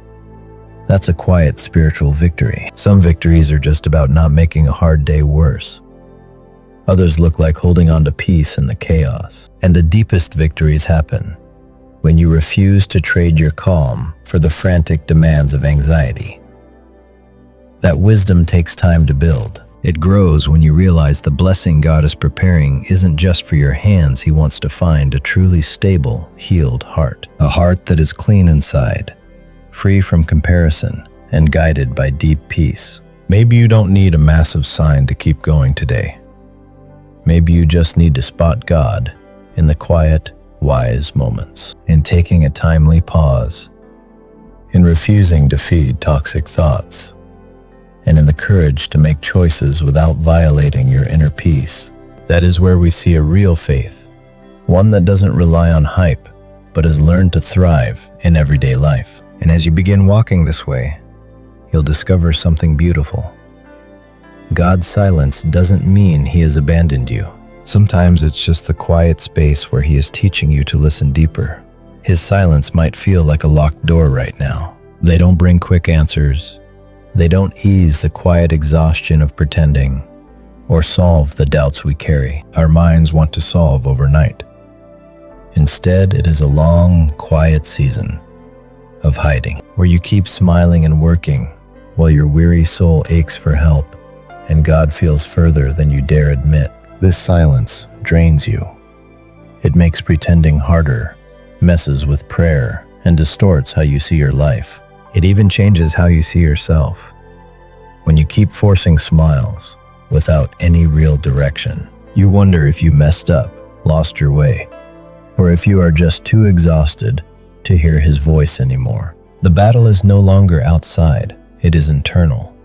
That's a quiet spiritual victory. Some victories are just about not making a hard day worse. Others look like holding on to peace in the chaos. And the deepest victories happen when you refuse to trade your calm for the frantic demands of anxiety. That wisdom takes time to build. It grows when you realize the blessing God is preparing isn't just for your hands. He wants to find a truly stable, healed heart. A heart that is clean inside, free from comparison, and guided by deep peace. Maybe you don't need a massive sign to keep going today. Maybe you just need to spot God in the quiet, wise moments, in taking a timely pause, in refusing to feed toxic thoughts, and in the courage to make choices without violating your inner peace. That is where we see a real faith, one that doesn't rely on hype, but has learned to thrive in everyday life. And as you begin walking this way, you'll discover something beautiful. God's silence doesn't mean He has abandoned you. Sometimes it's just the quiet space where He is teaching you to listen deeper. His silence might feel like a locked door right now. They don't bring quick answers. They don't ease the quiet exhaustion of pretending or solve the doubts we carry. Our minds want to solve overnight. Instead, it is a long, quiet season of hiding, where you keep smiling and working while your weary soul aches for help, and God feels further than you dare admit. This silence drains you. It makes pretending harder, messes with prayer, and distorts how you see your life. It even changes how you see yourself. When you keep forcing smiles without any real direction, you wonder if you messed up, lost your way, or if you are just too exhausted to hear His voice anymore. The battle is no longer outside, it is internal.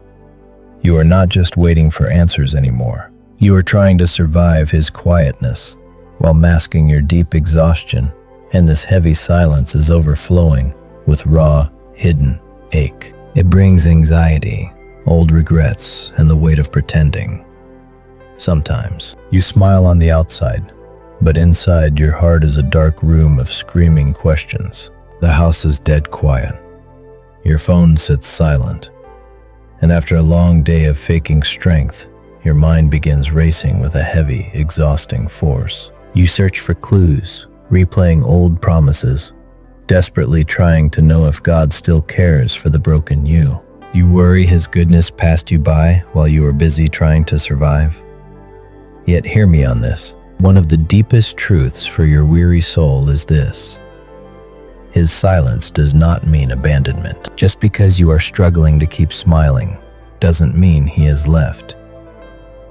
You are not just waiting for answers anymore. You are trying to survive His quietness while masking your deep exhaustion, and this heavy silence is overflowing with raw, hidden ache. It brings anxiety, old regrets, and the weight of pretending. Sometimes you smile on the outside, but inside your heart is a dark room of screaming questions. The house is dead quiet. Your phone sits silent. And after a long day of faking strength, your mind begins racing with a heavy, exhausting force. You search for clues, replaying old promises, desperately trying to know if God still cares for the broken you. You worry His goodness passed you by while you were busy trying to survive. Yet hear me on this. One of the deepest truths for your weary soul is this: His silence does not mean abandonment. Just because you are struggling to keep smiling doesn't mean He has left.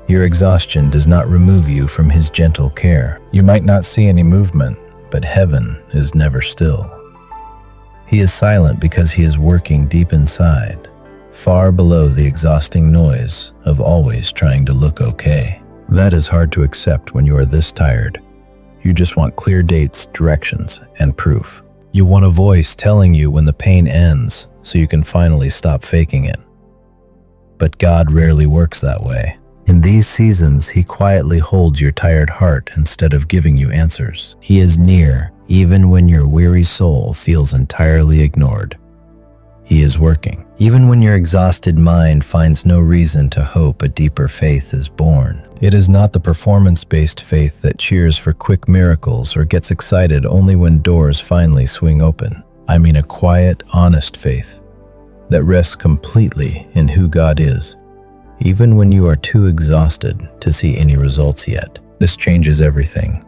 Your exhaustion does not remove you from His gentle care. You might not see any movement, but heaven is never still. He is silent because He is working deep inside, far below the exhausting noise of always trying to look okay. That is hard to accept when you are this tired. You just want clear dates, directions, and proof. You want a voice telling you when the pain ends so you can finally stop faking it. But God rarely works that way. In these seasons, He quietly holds your tired heart instead of giving you answers. He is near, even when your weary soul feels entirely ignored. He is working. Even when your exhausted mind finds no reason to hope, a deeper faith is born. It is not the performance-based faith that cheers for quick miracles or gets excited only when doors finally swing open. I mean a quiet, honest faith that rests completely in who God is, even when you are too exhausted to see any results yet. This changes everything.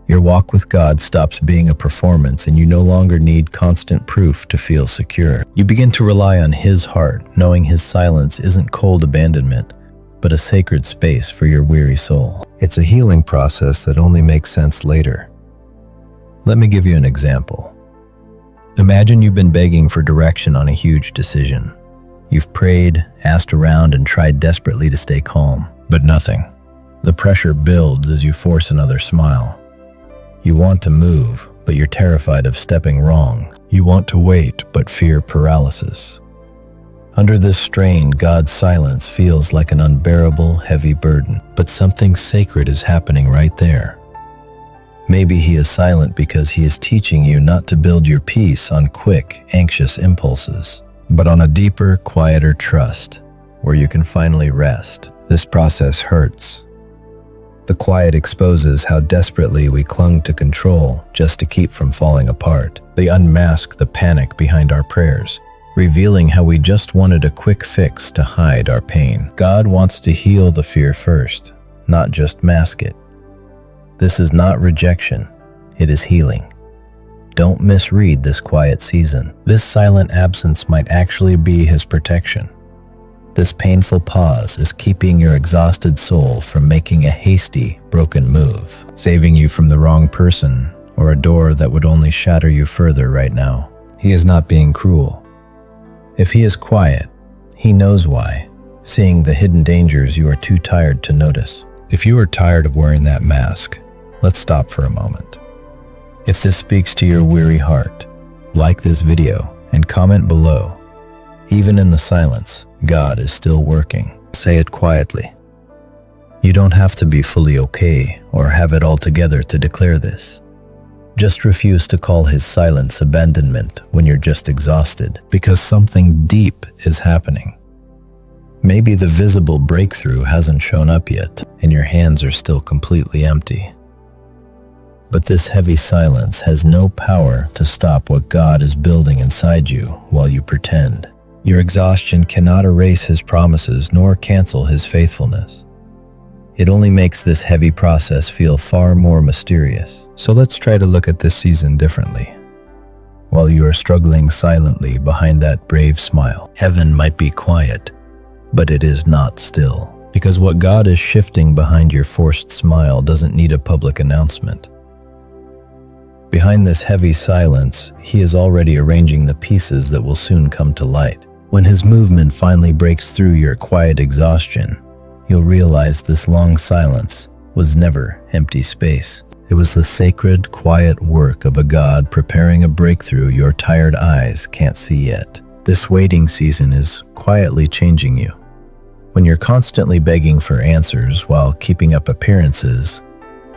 Your walk with God stops being a performance, and you no longer need constant proof to feel secure. You begin to rely on His heart, knowing His silence isn't cold abandonment, but a sacred space for your weary soul. It's a healing process that only makes sense later. Let me give you an example. Imagine you've been begging for direction on a huge decision. You've prayed, asked around, and tried desperately to stay calm, but nothing. The pressure builds as you force another smile. You want to move, but you're terrified of stepping wrong. You want to wait, but fear paralysis. Under this strain, God's silence feels like an unbearable, heavy burden, but something sacred is happening right there. Maybe He is silent because He is teaching you not to build your peace on quick, anxious impulses, but on a deeper, quieter trust, where you can finally rest. This process hurts. The quiet exposes how desperately we clung to control just to keep from falling apart. They unmask the panic behind our prayers, revealing how we just wanted a quick fix to hide our pain. God wants to heal the fear first, not just mask it. This is not rejection, it is healing. Don't misread this quiet season. This silent absence might actually be His protection. This painful pause is keeping your exhausted soul from making a hasty, broken move, saving you from the wrong person or a door that would only shatter you further right now. He is not being cruel. If He is quiet, He knows why, seeing the hidden dangers you are too tired to notice. If you are tired of wearing that mask, let's stop for a moment. If this speaks to your weary heart, like this video and comment below. Even in the silence, God is still working. Say it quietly. You don't have to be fully okay or have it all together to declare this. Just refuse to call His silence abandonment when you're just exhausted, because something deep is happening. Maybe the visible breakthrough hasn't shown up yet, and your hands are still completely empty. But this heavy silence has no power to stop what God is building inside you while you pretend. Your exhaustion cannot erase His promises nor cancel His faithfulness. It only makes this heavy process feel far more mysterious. So let's try to look at this season differently. While you are struggling silently behind that brave smile, heaven might be quiet, but it is not still. Because what God is shifting behind your forced smile doesn't need a public announcement. Behind this heavy silence, He is already arranging the pieces that will soon come to light. When His movement finally breaks through your quiet exhaustion, you'll realize this long silence was never empty space. It was the sacred, quiet work of a God preparing a breakthrough your tired eyes can't see yet. This waiting season is quietly changing you. When you're constantly begging for answers while keeping up appearances,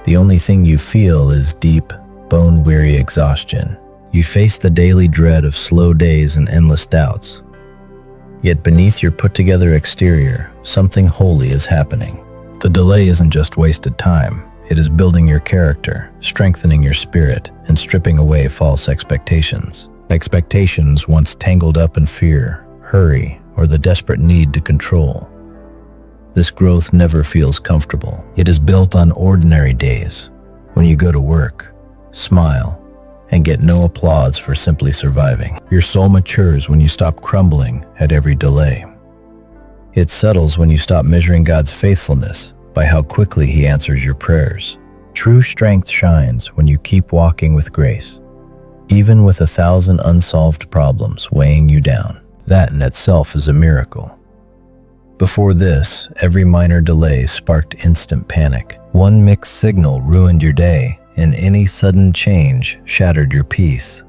the only thing you feel is deep, bone-weary exhaustion. You face the daily dread of slow days and endless doubts. Yet beneath your put-together exterior, something holy is happening. The delay isn't just wasted time. It is building your character, strengthening your spirit, and stripping away false expectations. Expectations once tangled up in fear, hurry, or the desperate need to control. This growth never feels comfortable. It is built on ordinary days, when you go to work, smile, and get no applause for simply surviving. Your soul matures when you stop crumbling at every delay. It settles when you stop measuring God's faithfulness by how quickly He answers your prayers. True strength shines when you keep walking with grace, even with 1,000 unsolved problems weighing you down. That in itself is a miracle. Before this, every minor delay sparked instant panic. One mixed signal ruined your day, and any sudden change shattered your peace.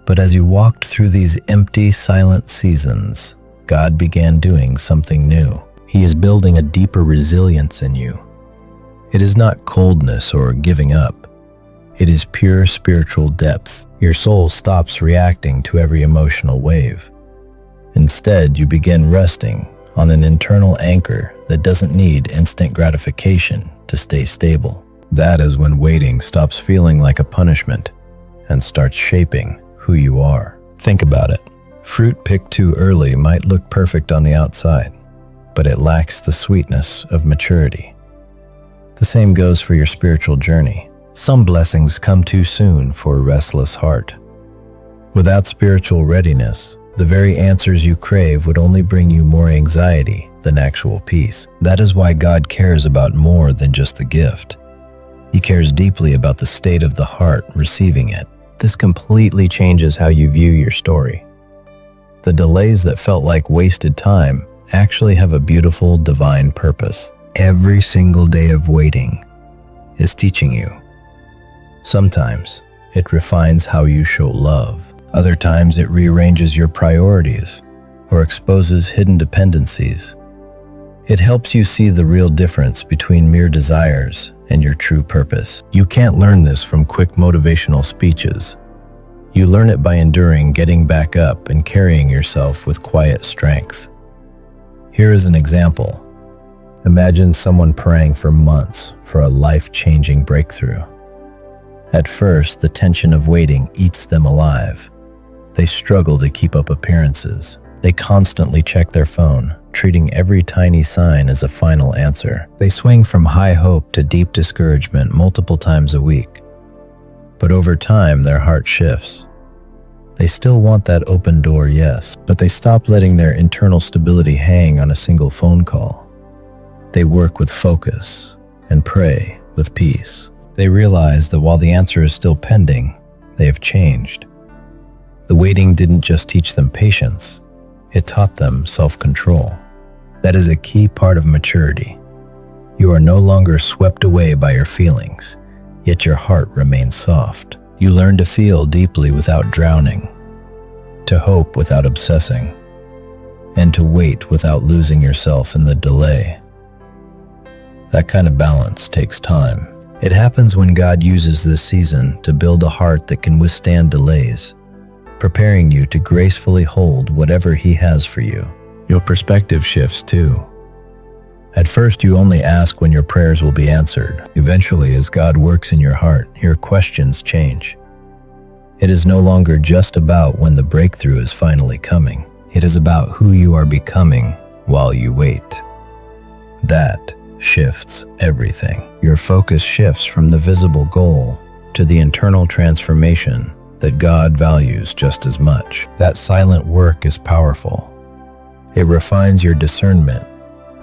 But as you walked through these empty, silent seasons, God began doing something new. He is building a deeper resilience in you. It is not coldness or giving up. It is pure spiritual depth. Your soul stops reacting to every emotional wave. Instead, you begin resting on an internal anchor that doesn't need instant gratification to stay stable. That is when waiting stops feeling like a punishment and starts shaping who you are. Think about it. Fruit picked too early might look perfect on the outside, but it lacks the sweetness of maturity. The same goes for your spiritual journey. Some blessings come too soon for a restless heart. Without spiritual readiness, the very answers you crave would only bring you more anxiety than actual peace. That is why God cares about more than just the gift. He cares deeply about the state of the heart receiving it. This completely changes how you view your story. The delays that felt like wasted time actually have a beautiful divine purpose. Every single day of waiting is teaching you. Sometimes it refines how you show love. Other times it rearranges your priorities or exposes hidden dependencies. It helps you see the real difference between mere desires and your true purpose. You can't learn this from quick motivational speeches. You learn it by enduring, getting back up, and carrying yourself with quiet strength. Here is an example. Imagine someone praying for months for a life-changing breakthrough. At first, the tension of waiting eats them alive. They struggle to keep up appearances. They constantly check their phone, treating every tiny sign as a final answer. They swing from high hope to deep discouragement multiple times a week. But over time, their heart shifts. They still want that open door, yes, but they stop letting their internal stability hang on a single phone call. They work with focus and pray with peace. They realize that while the answer is still pending, they have changed. The waiting didn't just teach them patience, it taught them self-control. That is a key part of maturity. You are no longer swept away by your feelings, yet your heart remains soft. You learn to feel deeply without drowning, to hope without obsessing, and to wait without losing yourself in the delay. That kind of balance takes time. It happens when God uses this season to build a heart that can withstand delays, preparing you to gracefully hold whatever He has for you. Your perspective shifts too. At first, you only ask when your prayers will be answered. Eventually, as God works in your heart, your questions change. It is no longer just about when the breakthrough is finally coming. It is about who you are becoming while you wait. That shifts everything. Your focus shifts from the visible goal to the internal transformation that God values just as much. That silent work is powerful. It refines your discernment,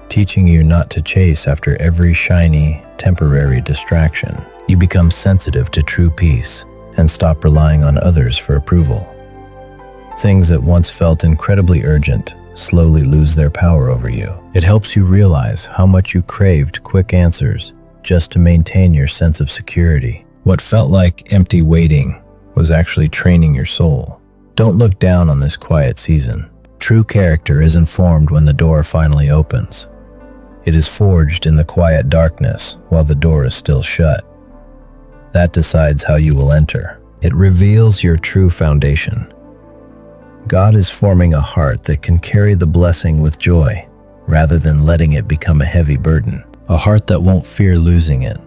teaching you not to chase after every shiny, temporary distraction. You become sensitive to true peace and stop relying on others for approval. Things that once felt incredibly urgent slowly lose their power over you. It helps you realize how much you craved quick answers just to maintain your sense of security. What felt like empty waiting was actually training your soul. Don't look down on this quiet season. True character isn't formed when the door finally opens. It is forged in the quiet darkness while the door is still shut. That decides how you will enter. It reveals your true foundation. God is forming a heart that can carry the blessing with joy, rather than letting it become a heavy burden. A heart that won't fear losing it,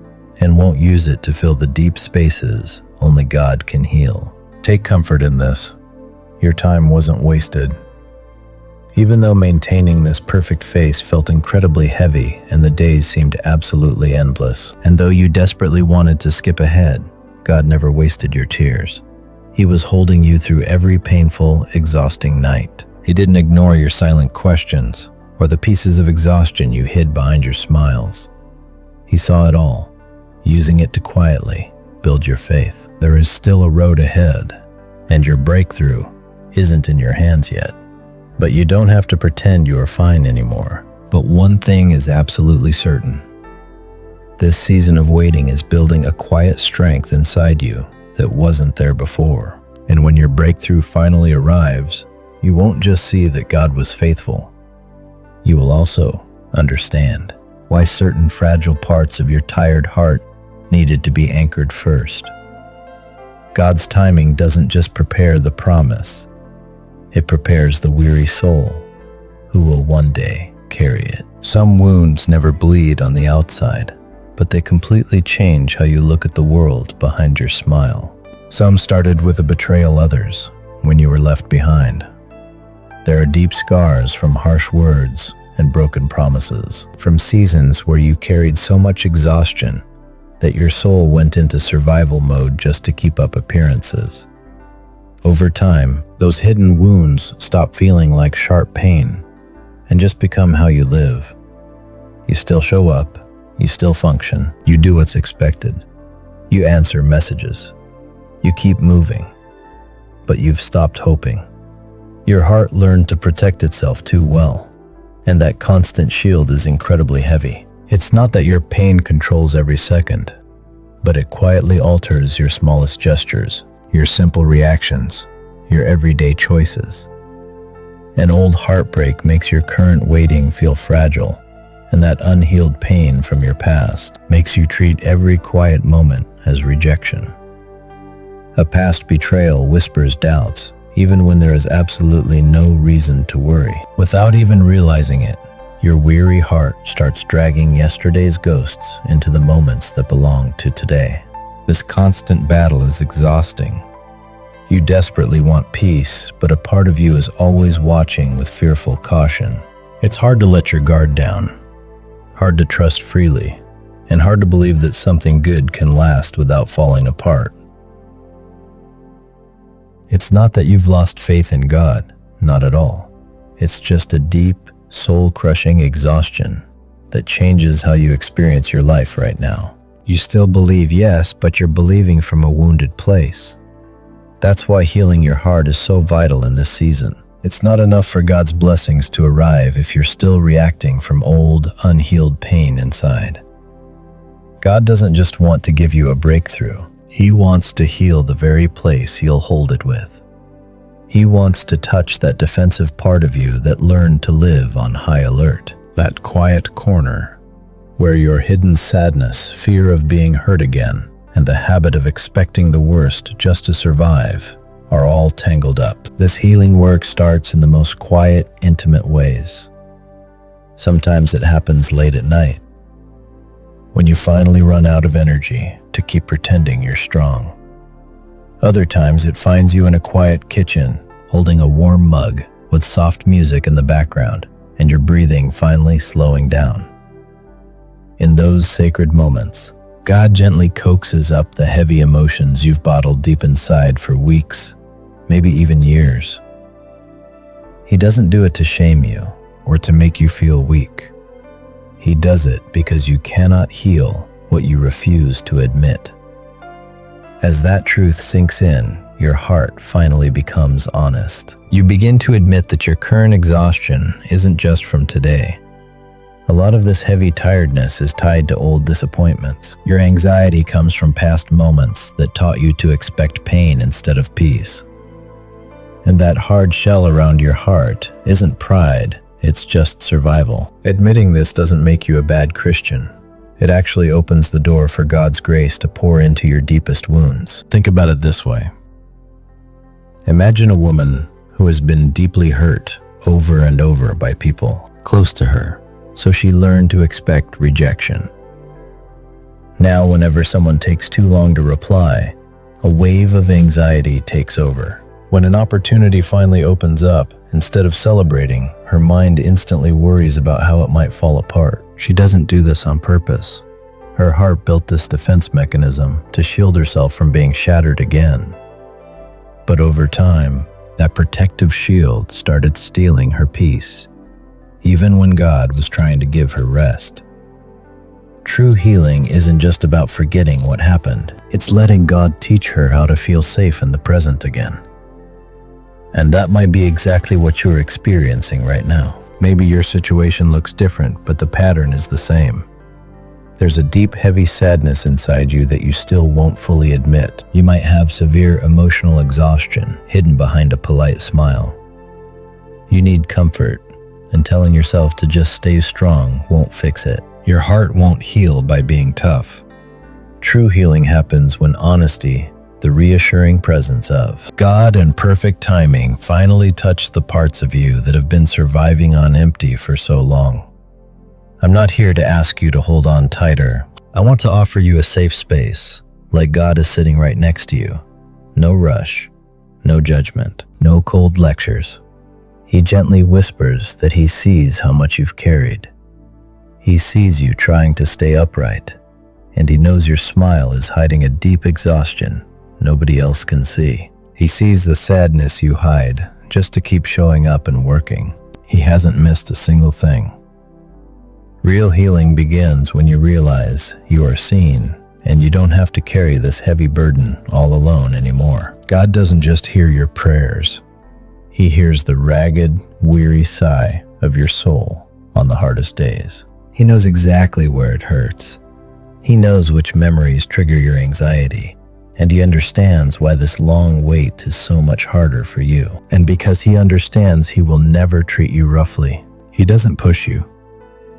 and won't use it to fill the deep spaces only God can heal. Take comfort in this. Your time wasn't wasted. Even though maintaining this perfect face felt incredibly heavy and the days seemed absolutely endless, and though you desperately wanted to skip ahead, God never wasted your tears. He was holding you through every painful, exhausting night. He didn't ignore your silent questions or the pieces of exhaustion you hid behind your smiles. He saw it all, using it to quietly build your faith. There is still a road ahead, and your breakthrough isn't in your hands yet. But you don't have to pretend you are fine anymore. But one thing is absolutely certain. This season of waiting is building a quiet strength inside you that wasn't there before. And when your breakthrough finally arrives, you won't just see that God was faithful. You will also understand why certain fragile parts of your tired heart needed to be anchored first. God's timing doesn't just prepare the promise, it prepares the weary soul who will one day carry it. Some wounds never bleed on the outside, but they completely change how you look at the world behind your smile. Some started with a betrayal others when you were left behind. There are deep scars from harsh words and broken promises, from seasons where you carried so much exhaustion that your soul went into survival mode just to keep up appearances. Over time, those hidden wounds stop feeling like sharp pain and just become how you live. You still show up, you still function, you do what's expected, you answer messages, you keep moving, but you've stopped hoping. Your heart learned to protect itself too well, and that constant shield is incredibly heavy. It's not that your pain controls every second, but it quietly alters your smallest gestures, your simple reactions, your everyday choices. An old heartbreak makes your current waiting feel fragile, and that unhealed pain from your past makes you treat every quiet moment as rejection. A past betrayal whispers doubts, even when there is absolutely no reason to worry. Without even realizing it, your weary heart starts dragging yesterday's ghosts into the moments that belong to today. This constant battle is exhausting. You desperately want peace, but a part of you is always watching with fearful caution. It's hard to let your guard down, hard to trust freely, and hard to believe that something good can last without falling apart. It's not that you've lost faith in God, not at all. It's just a deep, soul-crushing exhaustion that changes how you experience your life right now. You still believe, yes, but you're believing from a wounded place. That's why healing your heart is so vital in this season. It's not enough for God's blessings to arrive if you're still reacting from old, unhealed pain inside. God doesn't just want to give you a breakthrough. He wants to heal the very place you'll hold it with. He wants to touch that defensive part of you that learned to live on high alert. That quiet corner where your hidden sadness, fear of being hurt again, and the habit of expecting the worst just to survive are all tangled up. This healing work starts in the most quiet, intimate ways. Sometimes it happens late at night, when you finally run out of energy to keep pretending you're strong. Other times it finds you in a quiet kitchen, holding a warm mug with soft music in the background, and your breathing finally slowing down. In those sacred moments, God gently coaxes up the heavy emotions you've bottled deep inside for weeks, maybe even years. He doesn't do it to shame you or to make you feel weak. He does it because you cannot heal what you refuse to admit. As that truth sinks in, your heart finally becomes honest. You begin to admit that your current exhaustion isn't just from today. A lot of this heavy tiredness is tied to old disappointments. Your anxiety comes from past moments that taught you to expect pain instead of peace. And that hard shell around your heart isn't pride, It's just survival. Admitting this doesn't make you a bad Christian. It actually opens the door for God's grace to pour into your deepest wounds. Think about it this way. Imagine a woman who has been deeply hurt over and over by people close to her, so she learned to expect rejection. Now, whenever someone takes too long to reply, a wave of anxiety takes over. When an opportunity finally opens up, instead of celebrating, her mind instantly worries about how it might fall apart. She doesn't do this on purpose. Her heart built this defense mechanism to shield herself from being shattered again. But over time, that protective shield started stealing her peace, even when God was trying to give her rest. True healing isn't just about forgetting what happened. It's letting God teach her how to feel safe in the present again. And that might be exactly what you're experiencing right now. Maybe your situation looks different, but the pattern is the same. There's a deep, heavy sadness inside you that you still won't fully admit. You might have severe emotional exhaustion hidden behind a polite smile. You need comfort, and telling yourself to just stay strong won't fix it. Your heart won't heal by being tough. True healing happens when honesty, the reassuring presence of God and perfect timing, finally touch the parts of you that have been surviving on empty for so long. I'm not here to ask you to hold on tighter. I want to offer you a safe space, like God is sitting right next to you. No rush, no judgment, no cold lectures. He gently whispers that he sees how much you've carried. He sees you trying to stay upright, and he knows your smile is hiding a deep exhaustion nobody else can see. He sees the sadness you hide just to keep showing up and working. He hasn't missed a single thing. Real healing begins when you realize you are seen and you don't have to carry this heavy burden all alone anymore. God doesn't just hear your prayers. He hears the ragged, weary sigh of your soul on the hardest days. He knows exactly where it hurts. He knows which memories trigger your anxiety, and he understands why this long wait is so much harder for you. And because he understands, he will never treat you roughly. He doesn't push you.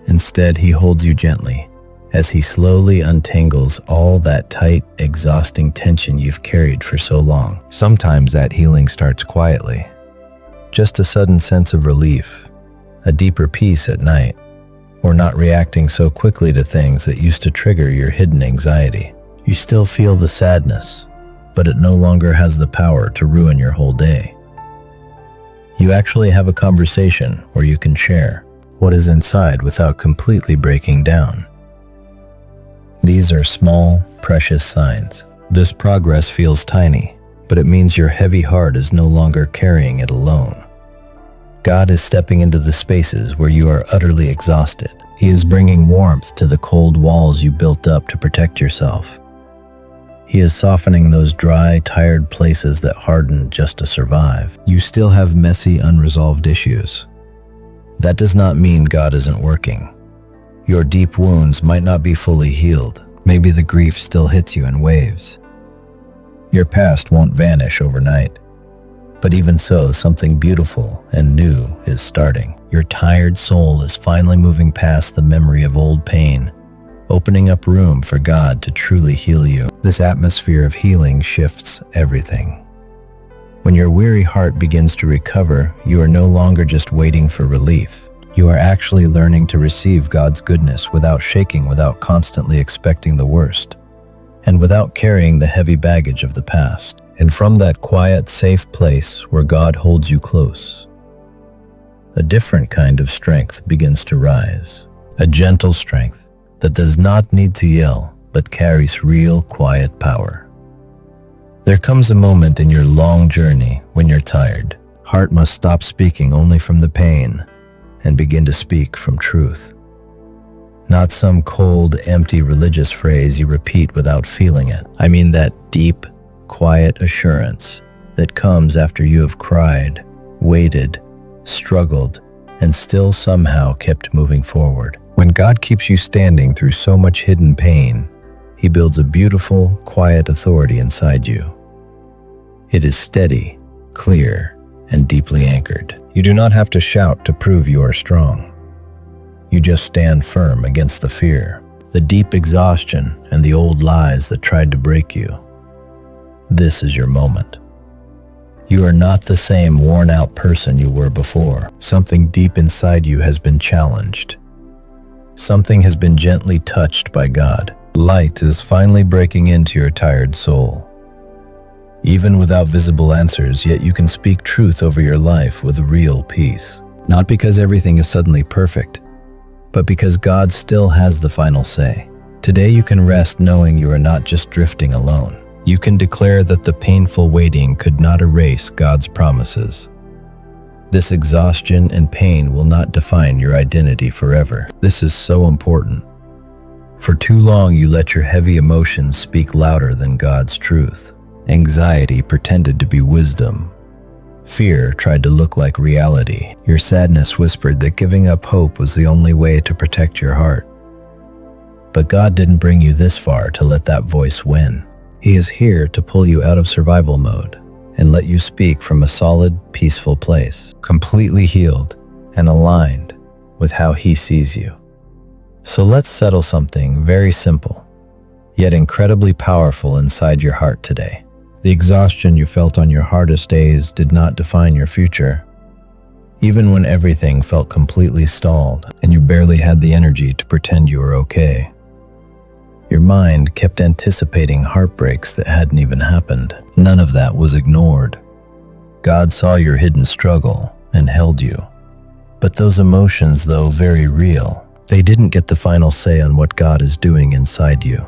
Instead, he holds you gently as he slowly untangles all that tight, exhausting tension you've carried for so long. Sometimes that healing starts quietly. Just a sudden sense of relief, a deeper peace at night, or not reacting so quickly to things that used to trigger your hidden anxiety. You still feel the sadness, but it no longer has the power to ruin your whole day. You actually have a conversation where you can share what is inside without completely breaking down. These are small, precious signs. This progress feels tiny, but it means your heavy heart is no longer carrying it alone. God is stepping into the spaces where you are utterly exhausted. He is bringing warmth to the cold walls you built up to protect yourself. He is softening those dry, tired places that hardened just to survive. You still have messy, unresolved issues. That does not mean God isn't working. Your deep wounds might not be fully healed. Maybe the grief still hits you in waves. Your past won't vanish overnight. But even so, something beautiful and new is starting. Your tired soul is finally moving past the memory of old pain, opening up room for God to truly heal you. This atmosphere of healing shifts everything. When your weary heart begins to recover, you are no longer just waiting for relief. You are actually learning to receive God's goodness without shaking, without constantly expecting the worst, and without carrying the heavy baggage of the past. And from that quiet, safe place where God holds you close, a different kind of strength begins to rise. A gentle strength that does not need to yell, but carries real, quiet power. There comes a moment in your long journey when you're tired. Heart must stop speaking only from the pain and begin to speak from truth. Not some cold, empty religious phrase you repeat without feeling it. I mean that deep, quiet assurance that comes after you have cried, waited, struggled, and still somehow kept moving forward. When God keeps you standing through so much hidden pain, He builds a beautiful, quiet authority inside you. It is steady, clear, and deeply anchored. You do not have to shout to prove you are strong. You just stand firm against the fear, the deep exhaustion, and the old lies that tried to break you. This is your moment. You are not the same worn-out person you were before. Something deep inside you has been challenged. Something has been gently touched by God. Light is finally breaking into your tired soul. Even without visible answers, yet you can speak truth over your life with real peace. Not because everything is suddenly perfect, but because God still has the final say. Today you can rest knowing you are not just drifting alone. You can declare that the painful waiting could not erase God's promises. This exhaustion and pain will not define your identity forever. This is so important. For too long you let your heavy emotions speak louder than God's truth. Anxiety pretended to be wisdom. Fear tried to look like reality. Your sadness whispered that giving up hope was the only way to protect your heart. But God didn't bring you this far to let that voice win. He is here to pull you out of survival mode and let you speak from a solid, peaceful place, completely healed and aligned with how He sees you. So let's settle something very simple, yet incredibly powerful inside your heart today. The exhaustion you felt on your hardest days did not define your future. Even when everything felt completely stalled and you barely had the energy to pretend you were okay. Your mind kept anticipating heartbreaks that hadn't even happened. None of that was ignored. God saw your hidden struggle and held you. But those emotions, though very real, they didn't get the final say on what God is doing inside you.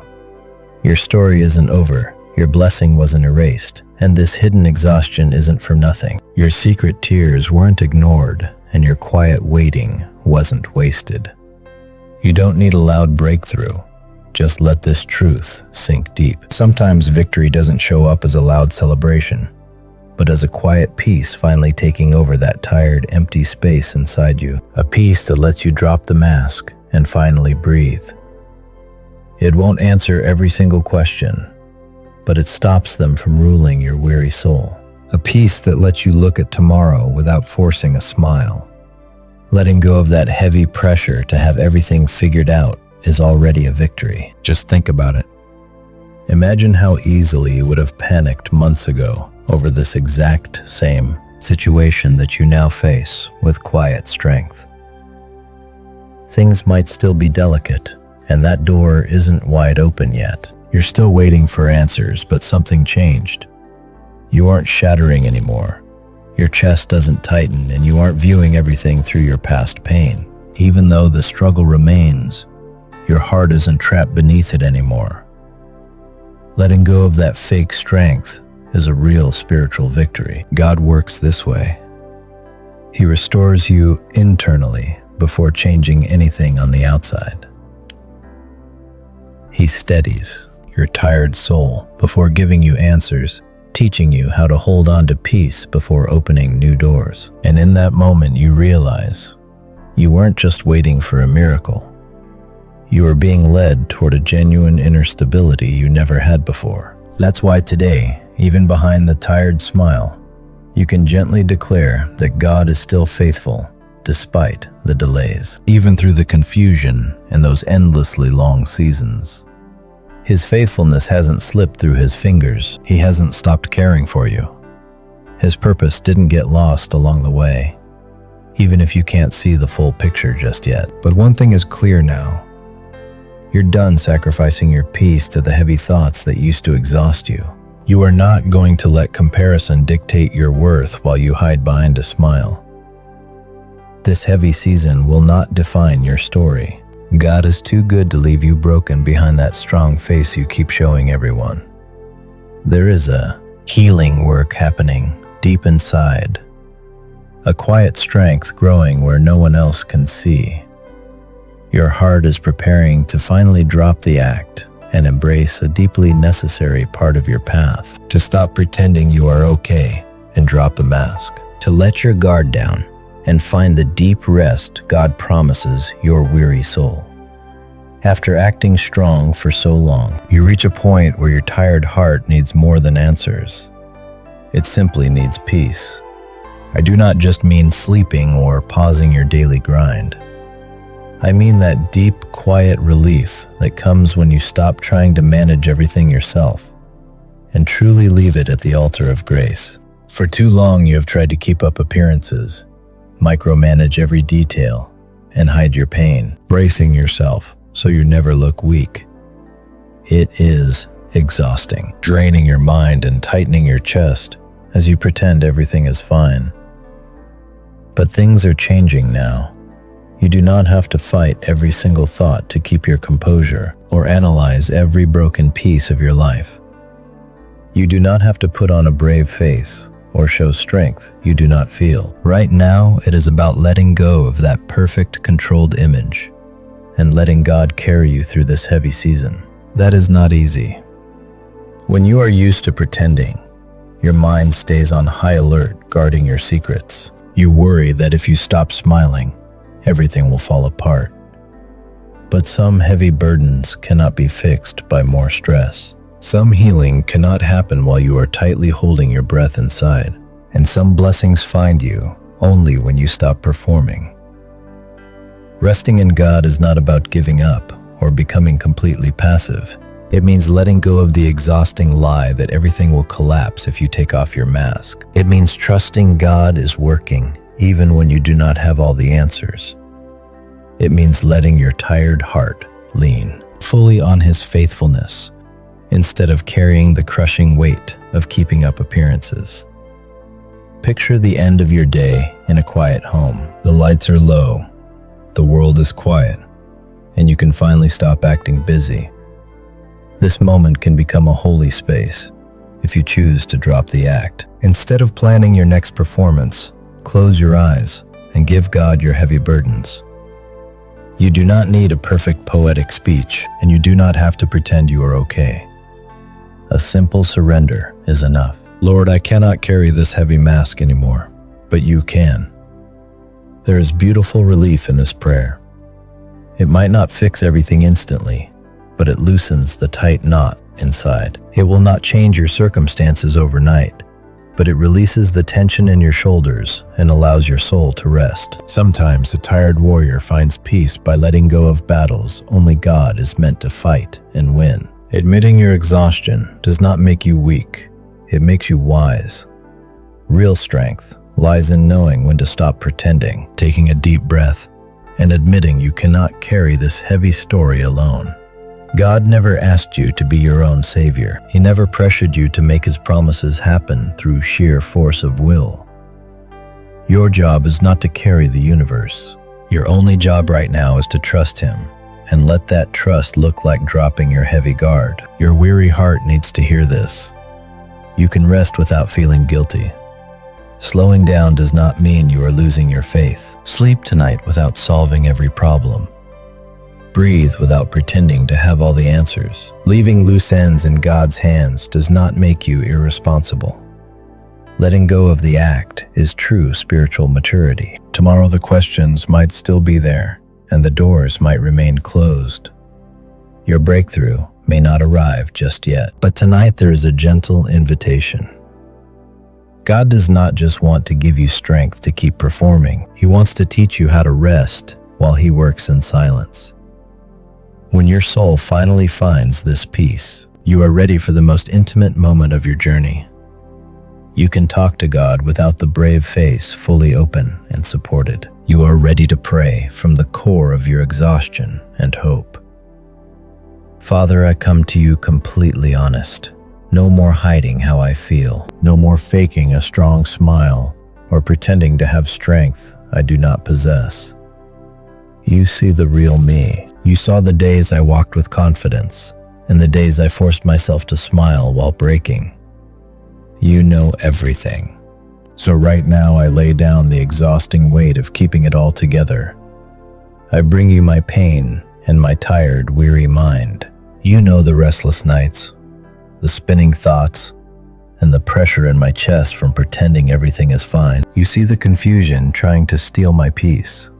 Your story isn't over. Your blessing wasn't erased, and this hidden exhaustion isn't for nothing. Your secret tears weren't ignored, and your quiet waiting wasn't wasted. You don't need a loud breakthrough. Just let this truth sink deep. Sometimes victory doesn't show up as a loud celebration, but as a quiet peace finally taking over that tired, empty space inside you. A peace that lets you drop the mask and finally breathe. It won't answer every single question, but it stops them from ruling your weary soul. A peace that lets you look at tomorrow without forcing a smile. Letting go of that heavy pressure to have everything figured out is already a victory. Just think about it. Imagine how easily you would have panicked months ago over this exact same situation that you now face with quiet strength. Things might still be delicate, and that door isn't wide open yet. You're still waiting for answers, but something changed. You aren't shattering anymore. Your chest doesn't tighten, and you aren't viewing everything through your past pain. Even though the struggle remains, your heart isn't trapped beneath it anymore. Letting go of that fake strength is a real spiritual victory. God works this way. He restores you internally before changing anything on the outside. He steadies your tired soul before giving you answers, teaching you how to hold on to peace before opening new doors. And in that moment, you realize you weren't just waiting for a miracle. You are being led toward a genuine inner stability you never had before. That's why today, even behind the tired smile, you can gently declare that God is still faithful despite the delays, even through the confusion and those endlessly long seasons. His faithfulness hasn't slipped through His fingers. He hasn't stopped caring for you. His purpose didn't get lost along the way, even if you can't see the full picture just yet. But one thing is clear now. You're done sacrificing your peace to the heavy thoughts that used to exhaust you. You are not going to let comparison dictate your worth while you hide behind a smile. This heavy season will not define your story. God is too good to leave you broken behind that strong face you keep showing everyone. There is a healing work happening deep inside, a quiet strength growing where no one else can see. Your heart is preparing to finally drop the act and embrace a deeply necessary part of your path, to stop pretending you are okay and drop the mask, to let your guard down and find the deep rest God promises your weary soul. After acting strong for so long, you reach a point where your tired heart needs more than answers. It simply needs peace. I do not just mean sleeping or pausing your daily grind. I mean that deep, quiet relief that comes when you stop trying to manage everything yourself and truly leave it at the altar of grace. For too long, you have tried to keep up appearances, micromanage every detail, and hide your pain, bracing yourself so you never look weak. It is exhausting, draining your mind and tightening your chest as you pretend everything is fine. But things are changing now. You do not have to fight every single thought to keep your composure or analyze every broken piece of your life. You do not have to put on a brave face or show strength you do not feel. Right now, it is about letting go of that perfect, controlled image and letting God carry you through this heavy season. That is not easy. When you are used to pretending, your mind stays on high alert, guarding your secrets. You worry that if you stop smiling, everything will fall apart. But some heavy burdens cannot be fixed by more stress. Some healing cannot happen while you are tightly holding your breath inside, and some blessings find you only when you stop performing. Resting in God is not about giving up or becoming completely passive. It means letting go of the exhausting lie that everything will collapse if you take off your mask. It means trusting God is working even when you do not have all the answers. It means letting your tired heart lean fully on His faithfulness instead of carrying the crushing weight of keeping up appearances. Picture the end of your day in a quiet home. The lights are low, the world is quiet, and you can finally stop acting busy. This moment can become a holy space if you choose to drop the act. Instead of planning your next performance, close your eyes and give God your heavy burdens. You do not need a perfect poetic speech, and you do not have to pretend you are okay. A simple surrender is enough. Lord, I cannot carry this heavy mask anymore, but you can. There is beautiful relief in this prayer. It might not fix everything instantly, but it loosens the tight knot inside. It will not change your circumstances overnight, but it releases the tension in your shoulders and allows your soul to rest. Sometimes a tired warrior finds peace by letting go of battles only God is meant to fight and win. Admitting your exhaustion does not make you weak, it makes you wise. Real strength lies in knowing when to stop pretending, taking a deep breath, and admitting you cannot carry this heavy story alone. God never asked you to be your own savior. He never pressured you to make His promises happen through sheer force of will. Your job is not to carry the universe. Your only job right now is to trust Him, and let that trust look like dropping your heavy guard. Your weary heart needs to hear this. You can rest without feeling guilty. Slowing down does not mean you are losing your faith. Sleep tonight without solving every problem. Breathe without pretending to have all the answers. Leaving loose ends in God's hands does not make you irresponsible. Letting go of the act is true spiritual maturity. Tomorrow the questions might still be there, and the doors might remain closed. Your breakthrough may not arrive just yet, but tonight there is a gentle invitation. God does not just want to give you strength to keep performing. He wants to teach you how to rest while He works in silence. When your soul finally finds this peace, you are ready for the most intimate moment of your journey. You can talk to God without the brave face fully open and supported. You are ready to pray from the core of your exhaustion and hope. Father, I come to you completely honest. No more hiding how I feel. No more faking a strong smile or pretending to have strength I do not possess. You see the real me. You saw the days I walked with confidence and the days I forced myself to smile while breaking. You know everything. So right now I lay down the exhausting weight of keeping it all together. I bring you my pain and my tired, weary mind. You know the restless nights, the spinning thoughts, and the pressure in my chest from pretending everything is fine. You see the confusion trying to steal my peace.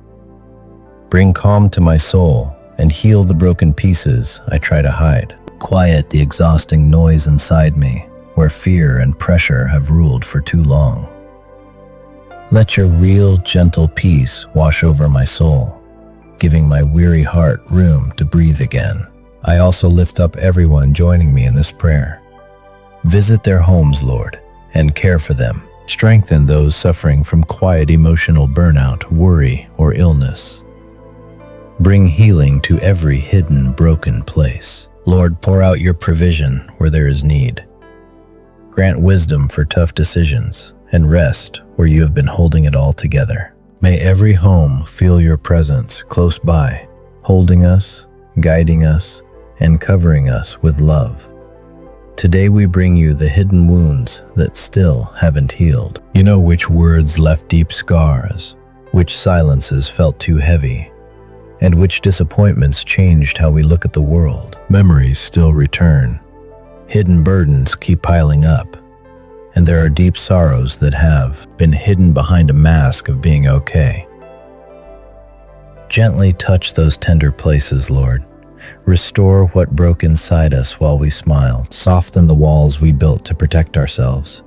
Bring calm to my soul and heal the broken pieces I try to hide. Quiet the exhausting noise inside me, where fear and pressure have ruled for too long. Let your real, gentle peace wash over my soul, giving my weary heart room to breathe again. I also lift up everyone joining me in this prayer. Visit their homes, Lord, and care for them. Strengthen those suffering from quiet emotional burnout, worry, or illness. Bring healing to every hidden, broken place. Lord, pour out your provision where there is need. Grant wisdom for tough decisions and rest where you have been holding it all together. May every home feel your presence close by, holding us, guiding us, and covering us with love. Today we bring you the hidden wounds that still haven't healed. You know which words left deep scars, which silences felt too heavy, and which disappointments changed how we look at the world. Memories still return. Hidden burdens keep piling up, and there are deep sorrows that have been hidden behind a mask of being okay. Gently touch those tender places, Lord. Restore what broke inside us while we smiled. Soften the walls we built to protect ourselves.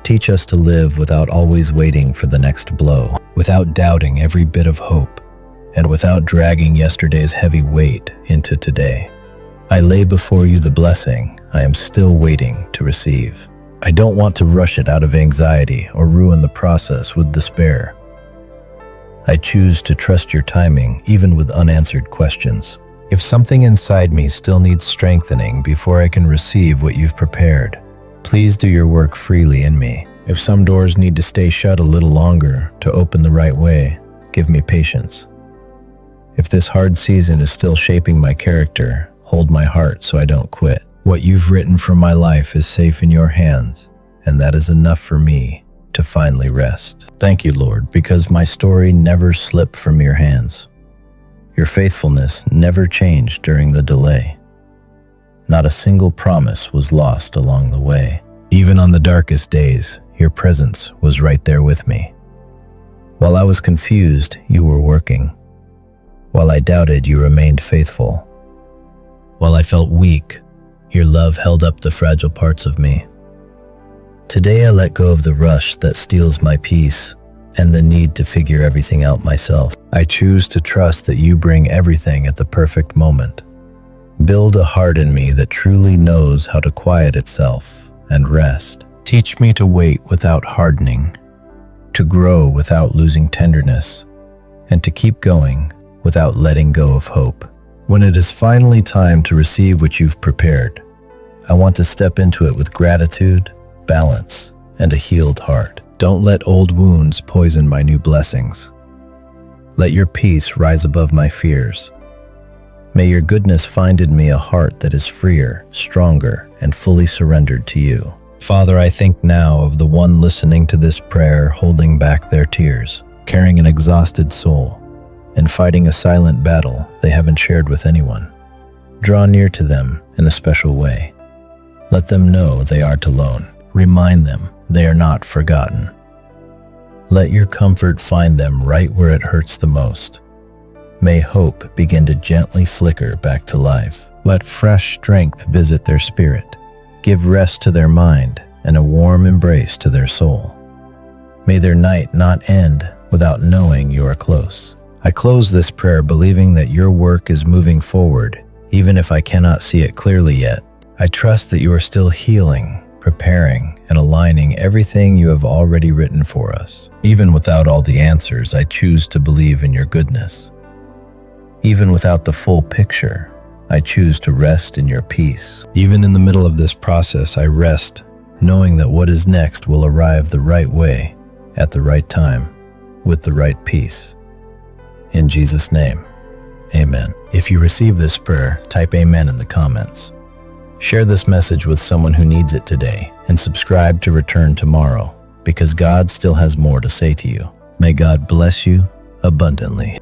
Teach us to live without always waiting for the next blow, without doubting every bit of hope, and without dragging yesterday's heavy weight into today. I lay before you the blessing I am still waiting to receive. I don't want to rush it out of anxiety or ruin the process with despair. I choose to trust your timing even with unanswered questions. If something inside me still needs strengthening before I can receive what you've prepared, please do your work freely in me. If some doors need to stay shut a little longer to open the right way, give me patience. If this hard season is still shaping my character, hold my heart so I don't quit. What you've written for my life is safe in your hands, and that is enough for me to finally rest. Thank you, Lord, because my story never slipped from your hands. Your faithfulness never changed during the delay. Not a single promise was lost along the way. Even on the darkest days, your presence was right there with me. While I was confused, you were working. While I doubted, you remained faithful. While I felt weak, your love held up the fragile parts of me. Today I let go of the rush that steals my peace and the need to figure everything out myself. I choose to trust that you bring everything at the perfect moment. Build a heart in me that truly knows how to quiet itself and rest. Teach me to wait without hardening, to grow without losing tenderness, and to keep going without letting go of hope. When it is finally time to receive what you've prepared, I want to step into it with gratitude, balance, and a healed heart. Don't let old wounds poison my new blessings. Let your peace rise above my fears. May your goodness find in me a heart that is freer, stronger, and fully surrendered to you. Father, I think now of the one listening to this prayer holding back their tears, carrying an exhausted soul, and fighting a silent battle they haven't shared with anyone. Draw near to them in a special way. Let them know they aren't alone. Remind them they are not forgotten. Let your comfort find them right where it hurts the most. May hope begin to gently flicker back to life. Let fresh strength visit their spirit. Give rest to their mind and a warm embrace to their soul. May their night not end without knowing you are close. I close this prayer believing that your work is moving forward, even if I cannot see it clearly yet. I trust that you are still healing, preparing, and aligning everything you have already written for us. Even without all the answers, I choose to believe in your goodness. Even without the full picture, I choose to rest in your peace. Even in the middle of this process, I rest, knowing that what is next will arrive the right way, at the right time, with the right peace. In Jesus' name, amen. If you receive this prayer, type amen in the comments. Share this message with someone who needs it today, and subscribe to return tomorrow, because God still has more to say to you. May God bless you abundantly.